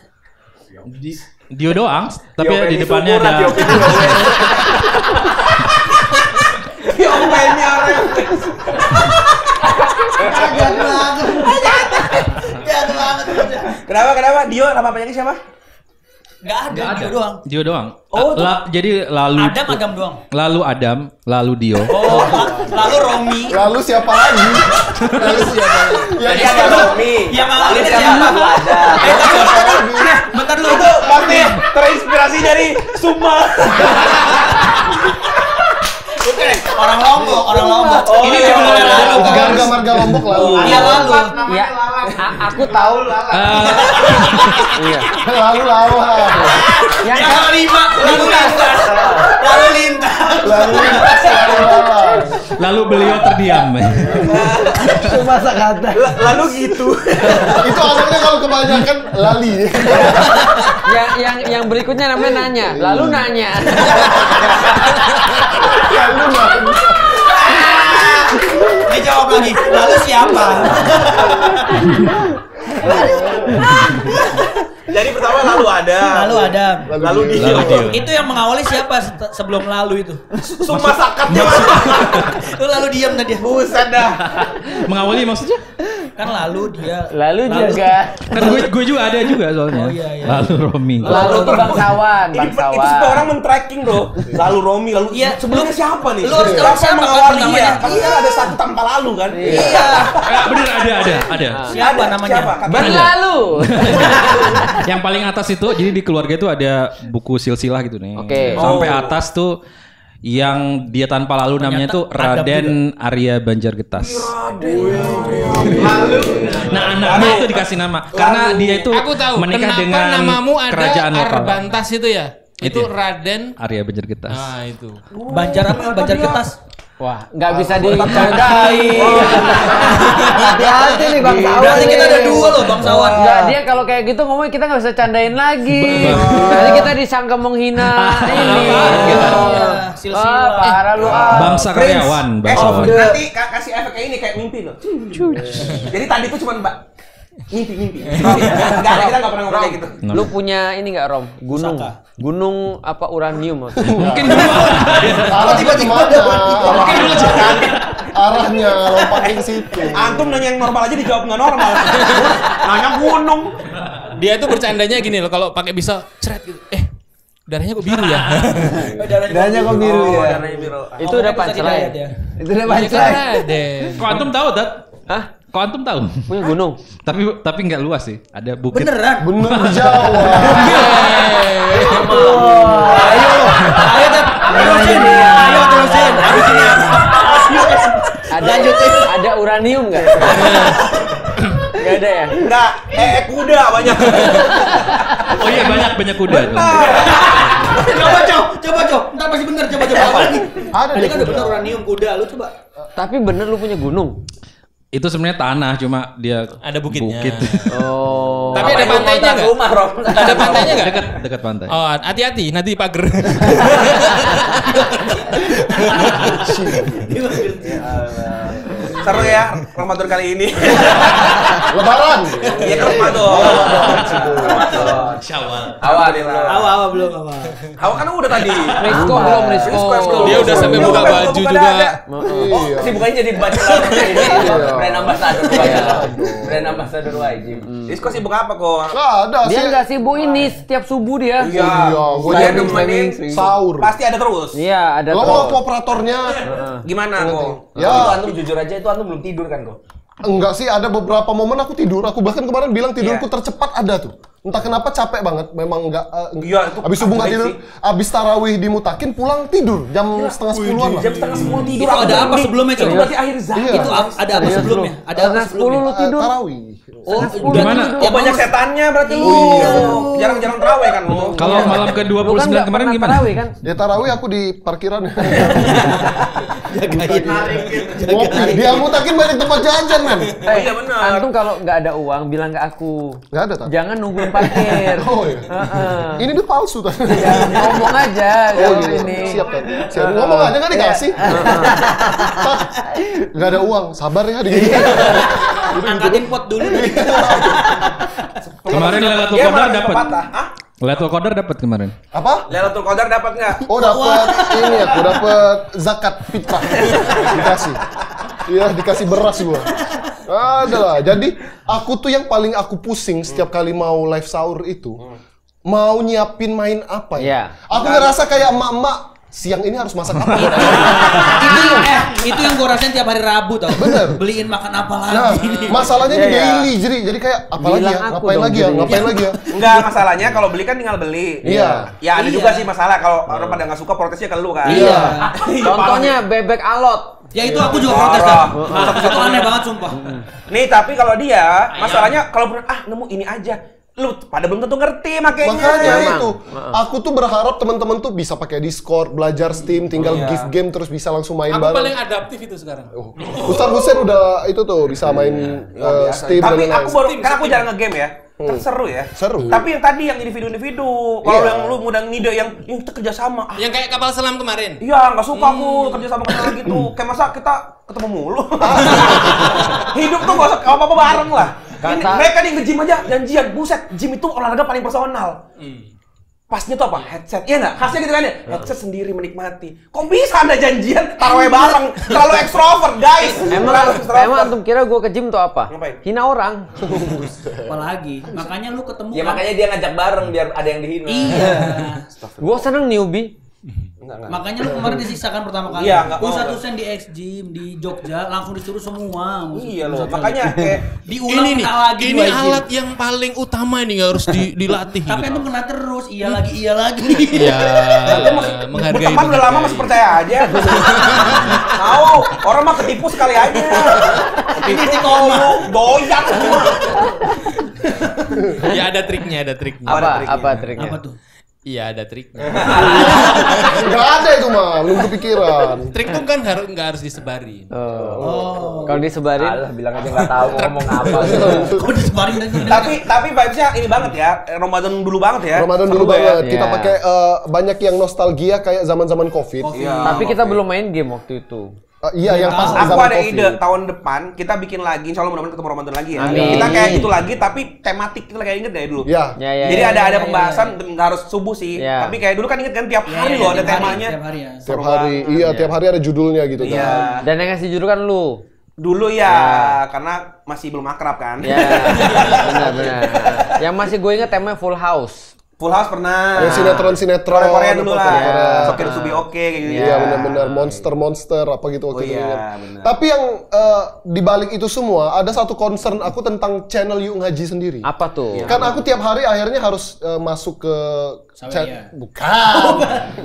Dio doang, tapi di depannya ada. Diomelnya orang. Kenapa? Dio nama panjangnya siapa? Nggak ada, Dio doang. Dio doang. Oh, jadi lalu Adam doang. Lalu Adam, lalu Dio. Oh, lalu Romi. Lalu siapa lagi? Jadi ada Romi. Yang Lalu awalnya siapa? siapa? Lalu ada. Bentar dulu. Itu pasti terinspirasi dari Suma. Orang Lombok. Ini sebenarnya marga Lombok lalu. Iya lalu. Ya, aku tahu. Iya. Lalu. Yang kelima Lalu beliau terdiam. Itu masa kata. Lalu gitu. Itu anaknya kalau kebanyakan lali. Yang berikutnya namanya nanya. Lalu nanya. Dia jawab lagi. Lalu siapa? Jadi pertama lalu ada. Lalu dia. Itu yang mengawali siapa sebelum lalu itu? Sumpah sakatnya mana? Lu lalu diam tadi. Buset dah. Mengawali maksudnya? Kan lalu dia. Lalu juga. Kan gue juga ada juga soalnya. Oh iya. Lalu Romi. Lalu itu bangsawan. Itu semua orang men-tracking bro. Lalu Romi, lalu Iya. sebelumnya siapa nih? Lu harus tahu siapa mengawali kan dia? namanya. Karena kan ada satu tanpa lalu kan? Iya. Bener ada. Siapa namanya? Berlalu. Yang paling atas itu, jadi di keluarga itu ada buku silsilah gitu nih. Oke. Sampai atas tuh yang dia tanpa lalu namanya tuh Raden Arya Banjargetas. Nah anaknya itu dikasih nama karena dia itu Aku tahu menikah kenapa dengan namamu ada kerajaan lokal. Arbantas itu ya. Itu Itu. Raden. Arya Banjargetas. Nah itu. Banjar Getas. Wah, nggak bisa dicandai. Hati-hati nih bangsawan. Berarti kita ada dua loh bangsawan. Enggak, dia kalau kayak gitu ngomong kita nggak bisa candain lagi. Nanti kita disangka menghina ini. Silsilah. Parah lu. Bangsa karyawan, bangsawan. Nanti kasih efek kayak ini kayak mimpi loh. Jadi tadi tuh cuma mimpi. Enggak ada, kita enggak pernah ngomong kayak gitu. Lu punya ini nggak Rom? Gunung apa uranium? Mungkin dulu. Tiba-tiba arahnya lompatnya ke situ. Antum nanya yang normal aja dijawab nggak normal. Nanya gunung. Dia tuh bercandanya gini loh, kalau pakai pisau ceret gitu. Darahnya kok biru ya? Darahnya kok biru ya. Darahnya biru. Itu udah pancerai. Itu udah pancerai. Kok antum tahu, Dat? Hah? Kok antum tahu? Punya gunung. Tapi nggak luas sih. Ada bukit. Beneran? Bener di Jawa. Ayo terusin. Habis ini Ada uranium nggak? Nggak ada ya? Enggak, kuda banyak. Oh iya banyak kuda. Coba. Ntar pasti bener. Coba. Ada Tadi kan udah kuda. bener uranium kuda. Lu coba. Tapi bener lu punya gunung. Itu sebenarnya tanah, cuma dia Ada bukitnya. Bukit. Oh. Tapi ada pantainya nggak? Rumah, Rob. Ada pantainya nggak? Dekat pantai. Oh, hati-hati nanti pagar. Seru ya Ramadan kali ini. Lebaran. Iya ke Ramadan. Syawal. Awal belum. Awal kan udah tadi. Rizko belum Rizko. Dia udah sampai buka baju juga. Oh, kesibukannya jadi bachelor ini. Brand ambassador wajib. Brand ambassador wajib. Rizko sibuk apa kok? Nggak ada sih. Dia nggak sibuk ini setiap subuh dia. Iya, gua dia jadi nemenin sahur. Pasti ada terus. Iya, ada Lo terus. waktu operatornya Gimana kok? Ya. Itu antum jujur aja itu antum belum tidur kan kok? enggak sih, ada beberapa momen aku tidur. Aku bahkan kemarin bilang tidurku tercepat ada tuh. Entah kenapa capek banget, memang enggak. Iya, itu abis subuh nggak ajaib tidur, sih. abis tarawih dimutakin pulang tidur jam setengah 10-an lah. Jam setengah 10 tidur. Itu ada apa sebelumnya, Cok? Itu berarti akhir zaman. Iya. Itu ada apa sebelumnya? Ada apa Setengah 10 sebelumnya? lu tidur. Tarawih. Oh, Gimana? Oh, banyak setannya berarti lu. Jarang-jarang terawih kan lu. Kalau malam Lu kan ke-29 nggak kemarin pernah gimana? tarawih kan? Dia tarawih aku di parkiran. Jagain. Dia mutakin banyak tempat jajan, men. Iya benar. Antum kalau nggak ada uang bilang ke aku. Nggak ada, Tan. Jangan nungguin parkir. Oh iya. Ini dia palsu, Tan. Ya, ngomong aja kalau ini. Siap, Tan. Siap. Ngomong aja nggak dikasih. Tan, nggak ada uang. Sabar ya, digigit. Angkatin pot dulu. Kemarin Lailatul Dia Qadar malah dapat. patah. Hah? Lailatul Qadar dapat kemarin. Apa? Lailatul Qadar dapat nggak? Oh, dapat ini aku dapat zakat fitrah. Dikasih. Iya, dikasih beras gua. Ada lah. Jadi aku tuh yang paling aku pusing setiap kali mau live sahur itu mau nyiapin main apa ya? Iya. Aku ngerasa kayak emak-emak siang ini harus masak apa? Itu yang gue rasain tiap hari Rabu tau. Bener. Beliin makan apa Nah, lagi. masalahnya di daily, jadi kayak apa lagi ya? Ngapain lagi ya? Ngapain lagi ya? Enggak, masalahnya kalau beli kan tinggal beli. Iya. Ya ada juga sih masalah kalau orang pada nggak suka protesnya ke lu kan. Iya. Contohnya bebek alot. Ya itu aku juga protes dah. Itu aneh banget sumpah. Nih tapi kalau dia masalahnya kalau nemu ini aja, lu pada belum tentu ngerti makanya. Makanya itu, aku tuh berharap teman-teman tuh bisa pakai Discord, belajar Steam, tinggal gift game terus bisa langsung main Aku bareng. paling adaptif itu sekarang. Ustaz Hussein udah itu tuh bisa main Steam Tapi dan aku baru kan aku jarang nge-game ya. Kan seru ya. Seru. Tapi yang tadi yang individu-individu, kalau yang lu mudah ngide yang kita kerja sama. Yang kayak kapal selam kemarin. Iya, nggak suka aku kerja sama kenal gitu. Kayak masa kita ketemu mulu. Hidup tuh nggak usah apa-apa bareng lah. Ini, mereka nih nge-gym aja janjian, buset, gym itu olahraga paling personal. Pasnya tuh apa? Headset. Iya nggak? Khasnya gitu kan ya? Headset sendiri menikmati. Kok bisa Anda janjian taraweh bareng? Terlalu ekstrovert, guys. Emang antum kira gue ke gym tuh apa? Ngapain? Hina orang. Apalagi, makanya lu ketemu. Ya makanya dia ngajak bareng biar ada yang dihina. Iya. Gue seneng newbie. Makanya lu kemarin disiksakan pertama kali. Iya, nggak mau. Ustaz Hussein di X-Gym di Jogja langsung disuruh semua. Iya loh, makanya kayak diulang Ini nih, lagi ini alat yang paling utama ini harus dilatih. Tapi gitu. itu kena terus, iya lagi, iya lagi. Ya, menghargai. berteman udah lama masih percaya aja. Tahu, orang mah ketipu sekali aja. Ini si koma. Doyan. Ya ada triknya, ada triknya. Apa triknya? Apa tuh? Iya ada triknya. Nggak ada itu mah, belum kepikiran. Trik tuh kan nggak harus disebarin. Kalau disebarin, Alah, bilang aja nggak tahu ngomong apa. Kok disebarin dan Tapi vibes-nya ini banget ya, Ramadan dulu banget ya. Ramadan Seru dulu banget. Kita Iya. pakai banyak yang nostalgia kayak zaman-zaman Covid. tapi kita belum main game waktu itu. Iya, yang pas Aku zaman ada Covid. ide tahun depan kita bikin lagi, insya Allah mudah-mudahan ketemu Ramadan lagi ya. Amin. Kita kayak gitu lagi tapi tematik kita kayak inget deh dulu. Iya. Ya, Jadi ada pembahasan nggak harus subuh sih. Ya. Tapi kayak dulu kan inget kan tiap hari loh ada temanya. Tiap hari ya. Tiap hari, iya tiap hari ada judulnya gitu kan. Iya. Dan yang ngasih judul kan lu. Dulu ya, karena masih belum akrab kan. Ya, benar. Yang masih gue inget temanya Full House. Full House pernah. Yang sinetron Korea dulu lah. Korea. Sokin to be okay kayak gitu. Iya benar-benar monster apa gitu waktu itu. iya, benar. Tapi yang di balik itu semua ada satu concern aku tentang channel Yuk Ngaji sendiri. Apa tuh? Kan aku tiap hari akhirnya harus masuk ke Saweria. bukan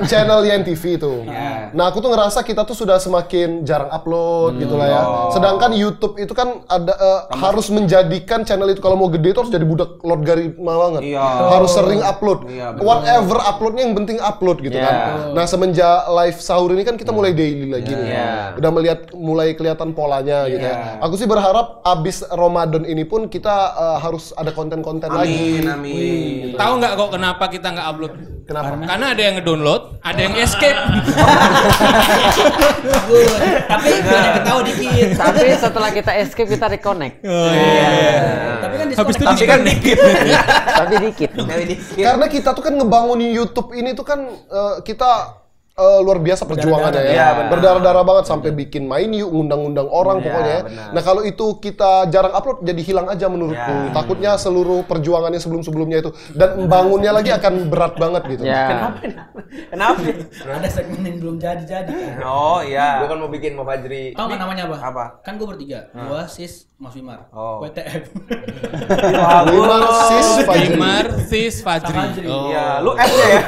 channel YNTV itu. Nah aku tuh ngerasa kita tuh sudah semakin jarang upload gitu lah ya. Sedangkan YouTube itu kan ada harus menjadikan channel itu kalau mau gede itu harus jadi budak logaritma banget. Iya. Harus sering upload. Iya, bener. Whatever uploadnya yang penting upload gitu kan. Nah semenjak live sahur ini kan kita mulai daily lagi nih. Udah melihat mulai kelihatan polanya gitu ya. Aku sih berharap abis Ramadan ini pun kita harus ada konten-konten lagi. Amin. Tahu nggak kok kenapa kita nggak upload? Kenapa? Karena ada yang ngedownload, ada yang escape. Tapi banyak ketawa dikit. Tapi setelah kita escape kita reconnect. Tapi kan Habis itu Tapi kan dikit. Tapi dikit. Karena kita tuh kan ngebangun YouTube ini tuh kan kita luar biasa perjuangannya ya. Iya, benar. Berdarah-darah banget sampai bikin main yuk, ngundang-ngundang orang pokoknya. benar. Nah kalau itu kita jarang upload jadi hilang aja menurutku. Takutnya seluruh perjuangannya sebelum-sebelumnya itu dan membangunnya lagi akan berat banget gitu. Ya. Kenapa? ada segmen yang belum jadi-jadi kan. Oh iya. Gue kan mau bikin mau Fajri. Tahu nggak namanya apa? Apa? Kan gue bertiga. Gua, Sis, Mas Wimar. Oh. WTF. Wimar, Sis, Fajri. Wimar, Sis, Fajri. Fajri. Oh. Iya, lu F-nya ya.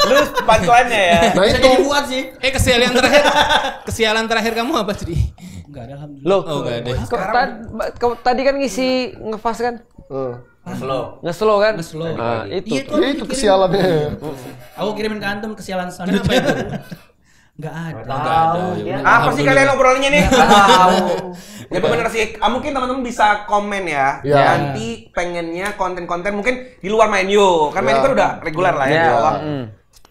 Lu punchline-nya ya. Nah Bisa itu jadi buat sih. Kesialan terakhir kamu apa, Jadi? Enggak ada alhamdulillah. Loh, Oh, enggak ada. tadi kan ngisi ngefast kan? Slow. Nge-slow kan? Nge-slow. Nah, Iya, itu. itu itu kesialannya. Aku kirimin ke antum kesialan Kenapa selanjutnya. itu? Enggak ada. Enggak ada. Ya udah, Apa sih kalian ngobrolnya nih? Ya bener sih. Mungkin teman-teman bisa komen ya. Ya. Nanti pengennya konten-konten mungkin di luar menu. Kan menu kan udah reguler lah ya. Ya. Insya Allah.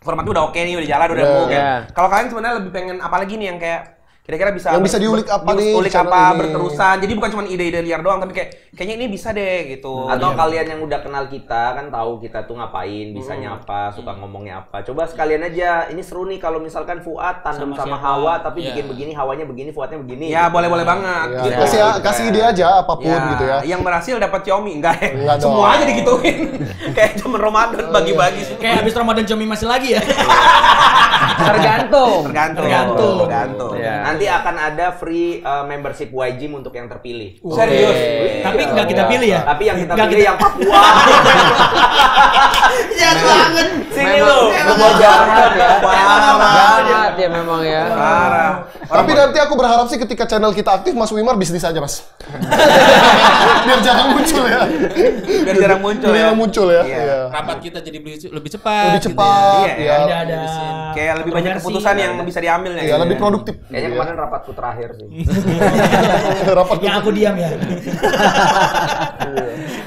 Formatnya udah oke nih, udah jalan, udah Udah. move kan. Ya. Kalau kalian sebenarnya lebih pengen apa lagi nih yang kayak kira-kira bisa yang bisa diulik apa nih? Ulik apa berterusan. Jadi bukan cuma ide-ide liar doang, tapi kayaknya ini bisa deh gitu. Atau kalian yang udah kenal kita kan tahu kita tuh ngapain, bisanya apa, suka ngomongnya apa. Coba sekalian aja, ini seru nih kalau misalkan Fuad tandem sama Hawa tapi bikin begini, Hawanya begini, Fuadnya begini. Ya, boleh-boleh banget. Ya, kasih ide aja apapun gitu ya. Yang berhasil dapat Xiaomi enggak ya? Semua aja digituin. Kayak zaman Ramadan bagi-bagi. Kayak habis Ramadan Xiaomi masih lagi ya. Tergantung. Nanti akan ada free membership YGym untuk yang terpilih. Serius? Tapi nggak kita pilih ya? Tapi yang kita pilih yang Papua. Ya banget. Sini lo. Jahat ya memang ya. Parah. Tapi nanti aku berharap sih ketika channel kita aktif, Mas Wimar bisnis aja, Mas. Biar jarang muncul ya. Biar jarang muncul ya. Iya. Rapat kita jadi lebih cepat. Lebih cepat. Gitu Ya. Tidak ada. Kayak lebih banyak keputusan yang bisa diambil ya. Iya, lebih produktif. Kayaknya kemarin rapatku terakhir sih. Rapat Yang aku diam ya.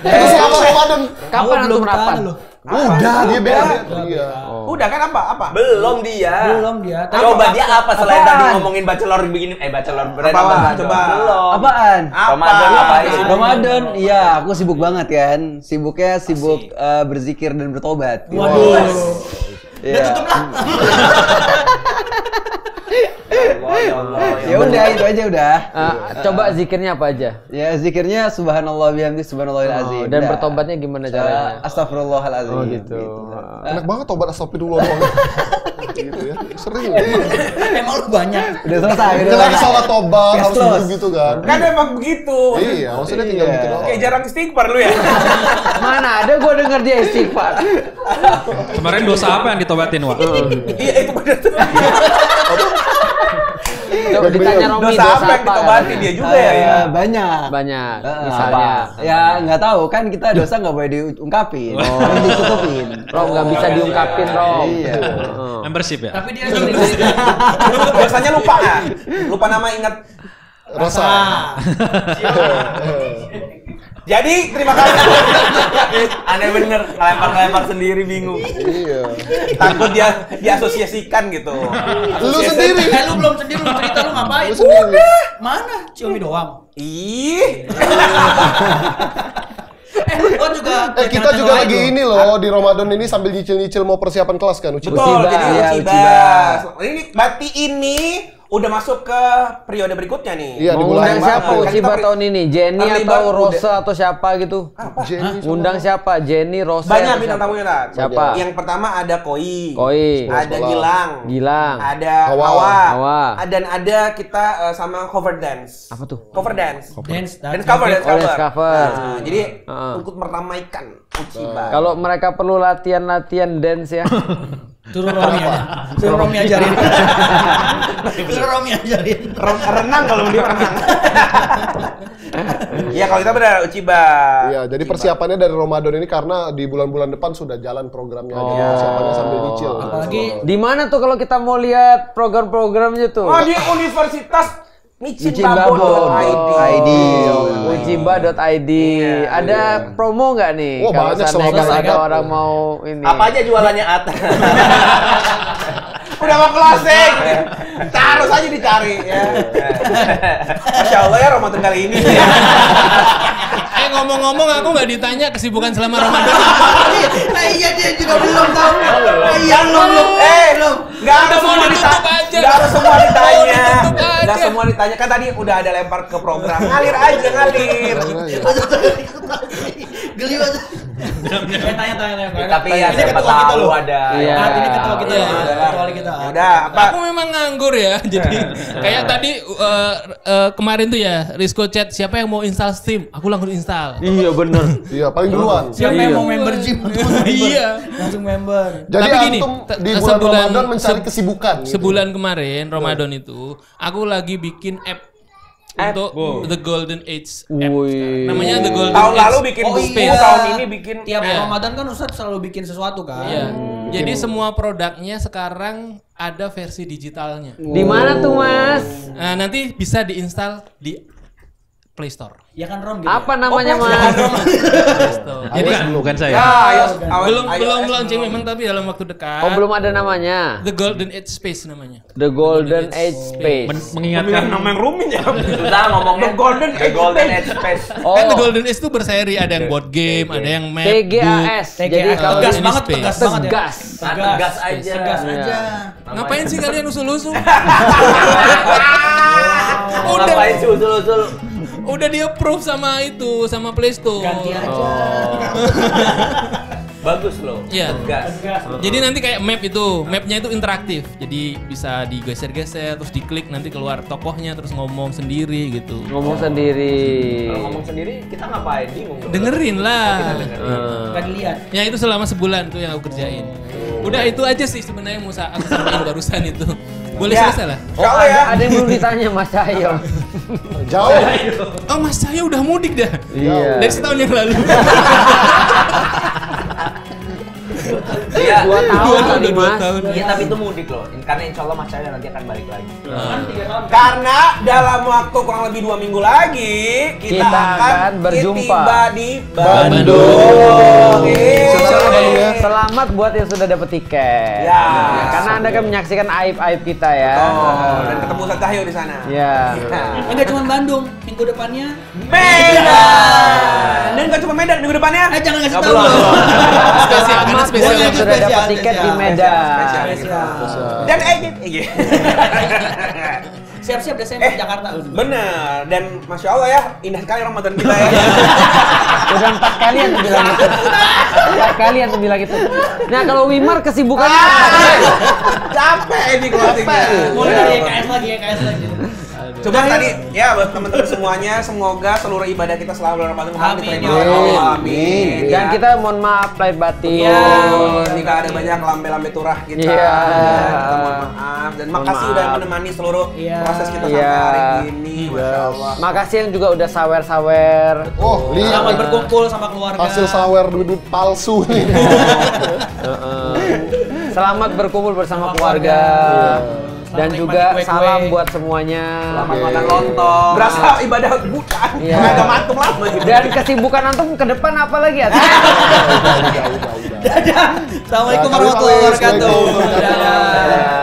Itu selama Ramadan. Kapan antum rapat? Udah, dia beda. Iya. Udah kan apa? Belum dia. Coba dia apa selain tadi ngomongin bachelor begini, bachelor brand apa? Coba. Belum. Apaan? Ramadan ngapain? Ramadan, iya aku sibuk banget kan. Sibuknya berzikir dan bertobat. Waduh. Udah tutup lah. Ya udah itu aja udah. Coba zikirnya apa aja? Ya zikirnya subhanallah bihamdi subhanallahil azim. Dan bertobatnya gimana caranya? Astagfirullahalazim. Oh gitu. Enak banget tobat astagfirullah doang. Gitu ya. Sering. Emang lu banyak. Udah selesai. Jangan salah tobat harus gitu kan. Kan emang begitu. Iya, maksudnya tinggal gitu doang. Kayak jarang istighfar lu ya. Mana ada gua denger dia istighfar. Kemarin dosa apa yang ditobatin, Wak? Iya, itu benar. Coba ditanya Romi Dosa apa yang ditobati dia juga ya? Banyak. Misalnya. Ya nggak tahu kan kita dosa nggak boleh diungkapin, harus ditutupin. Rom nggak bisa diungkapin Rom. Iya. Membership ya? Tapi dia sering Biasanya lupa ya? Lupa nama ingat Rosa. Jadi terima kasih. Aneh bener, ngelempar sendiri bingung. Iya. Takut dia diasosiasikan gitu. Lu sendiri. lu belum sendiri lu cerita lu ngapain? Lu sendiri. Mana? Xiaomi doang. Ih. Gua juga Kita juga lagi ini loh di Ramadan ini sambil nyicil-nyicil mau persiapan kelas kan Uciba. Betul, jadi Iya, Ucibas. Ini berarti ini udah masuk ke periode berikutnya nih. Iya, Mau dimulai undang siapa banget. Uciba tahun ini? Jenny terlibat atau udah. Rosa atau siapa gitu? Jenny sama- Undang siapa? Jenny, Rosa. Banyak atau bintang siapa? tamunya lah. Siapa? Yang pertama ada Koi. Ada Sekolah. Gilang. Ada Hawa. Hawa. Dan ada kita sama cover dance. Apa tuh? Cover dance. dance cover. Dance cover. Nah, jadi ikut meramaikan Uciba. Kalau mereka perlu latihan dance ya. Suruh Romi ajarin. Suruh Romi ajarin. Renang kalau dia renang. Iya, kalau kita benar Uciba. Iya, jadi persiapannya dari Ramadan ini karena di bulan-bulan depan sudah jalan programnya. Jadi persiapannya sambil nyicil. Apalagi Di mana tuh kalau kita mau lihat program-programnya tuh? Oh, di Universitas Micinbabo.id. Uciba.id. Ada promo nggak nih? Wah, kalau banyak seandainya slogan. ada orang mau ini. Apa aja jualannya At? Udah mau closing. Terus aja dicari ya. Masya Allah ya Ramadan kali ini. Ngomong-ngomong aku nggak ditanya kesibukan selama Ramadan. nah iya dia juga belum tahu. Iya belum. Nggak ada semua ditanya. Nggak ada semua ditanya. Nggak semua ditanya. Kan tadi udah ada lempar ke program. Ngalir aja ngalir. Geli banget. Tanya. Tapi ya siapa tahu ada. Iya. Ini ketua kita ya. Ketua kita. Udah apa? Aku memang nganggur ya. Jadi kayak tadi kemarin tuh ya Rizko chat siapa yang mau install Steam, aku langsung install. Iya bener. Iya, paling duluan. Siapa yang mau member gym? Iya. Langsung member. Jadi Tapi gini, antum di bulan Ramadan mencari kesibukan. Sebulan kemarin Ramadan itu aku lagi bikin app untuk The Golden Age app. Wih. Namanya The Golden Tahun Age. lalu bikin buku, tahun ini bikin Tiap Iya. Ramadan kan Ustadz selalu bikin sesuatu kan. Iya. Jadi semua produknya sekarang ada versi digitalnya. Di mana tuh Mas? Nah, nanti bisa diinstal di Play Store. Ya kan Rom gitu. Apa namanya Mas? Play Store. Jadi bukan saya. belum launching memang tapi dalam waktu dekat. Oh, belum ada namanya. The Golden Age Space namanya. The Golden Age Space. Mengingatkan nama yang rumit ya. Susah ngomongnya. The Golden Age Space. Kan The Golden Age itu berseri, ada yang board game, ada yang map. TGAS. Jadi kalau tegas ini banget, space. tegas banget ya. Tegas aja. Tegas aja. Ngapain sih kalian usul-usul? Ngapain sih usul-usul? Udah di approve sama itu, sama Play Store. Ganti aja. Bagus loh. Iya. Tegas. Jadi nanti kayak map itu, mapnya itu interaktif. Jadi bisa digeser-geser, terus diklik nanti keluar tokohnya, terus ngomong sendiri gitu. ngomong sendiri. Kalau ngomong sendiri kita ngapain? Bingung. Dengerin lah. Kan lihat. Ya itu selama sebulan tuh yang aku kerjain. Udah itu aja sih sebenarnya mau aku sampaikan barusan itu. Boleh selesai lah. Oh, ada yang belum ditanya Mas Cahyo. Jauh. Oh Mas saya udah mudik dah. Iya. Dari setahun yang lalu. Iya. 2 tahun kali Mas. Iya tapi itu mudik loh. Karena insya Allah Mas Cahyo nanti akan balik lagi. Karena dalam waktu kurang lebih 2 minggu lagi kita akan berjumpa tiba di Bandung. Bandung ya. Selamat buat yang sudah dapat tiket. Ya. Karena Anda akan menyaksikan aib-aib kita ya. Oh, dan ketemu Ustaz Cahyo di sana. Ya. Enggak cuma Bandung, minggu depannya Medan. Dan nggak cuma Medan minggu depannya. jangan ngasih tahu. Spesial karena Buat spesial. yang sudah dapat tiket di Medan. Dan Siap-siap Desember Jakarta. bener. Dan masya Allah ya, indah sekali Ramadan kita ya. Udah 4 kali yang bilang gitu. 4 kali yang bilang gitu. Nah kalau Wimar kesibukannya Capek ini closingnya. Mulai dari EKS lagi. Coba tadi ya buat teman-teman semuanya, semoga seluruh ibadah kita selama bulan Ramadan kemarin Amin, diterima ya oleh Allah. Allah. Amin. dan kita mohon maaf lahir batin. Jika ada banyak lambe-lambe turah kita, Iya. kita mohon maaf dan makasih maaf. udah menemani seluruh proses kita Iya. sampai hari ini. Masya Allah. Makasih yang juga udah sawer-sawer. Oh, lihat. Selamat berkumpul sama keluarga. Hasil sawer duit palsu nih. Selamat berkumpul bersama keluarga. Dan Selamat juga menikmati kue-kue. salam buat semuanya. Selamat makan lontong. Berasa ibadah Buddha. Iya. Agak mantuk lama gitu. Dan kesibukan antum ke depan apa lagi ya? Dadah. Assalamualaikum warahmatullahi wabarakatuh. Dadah.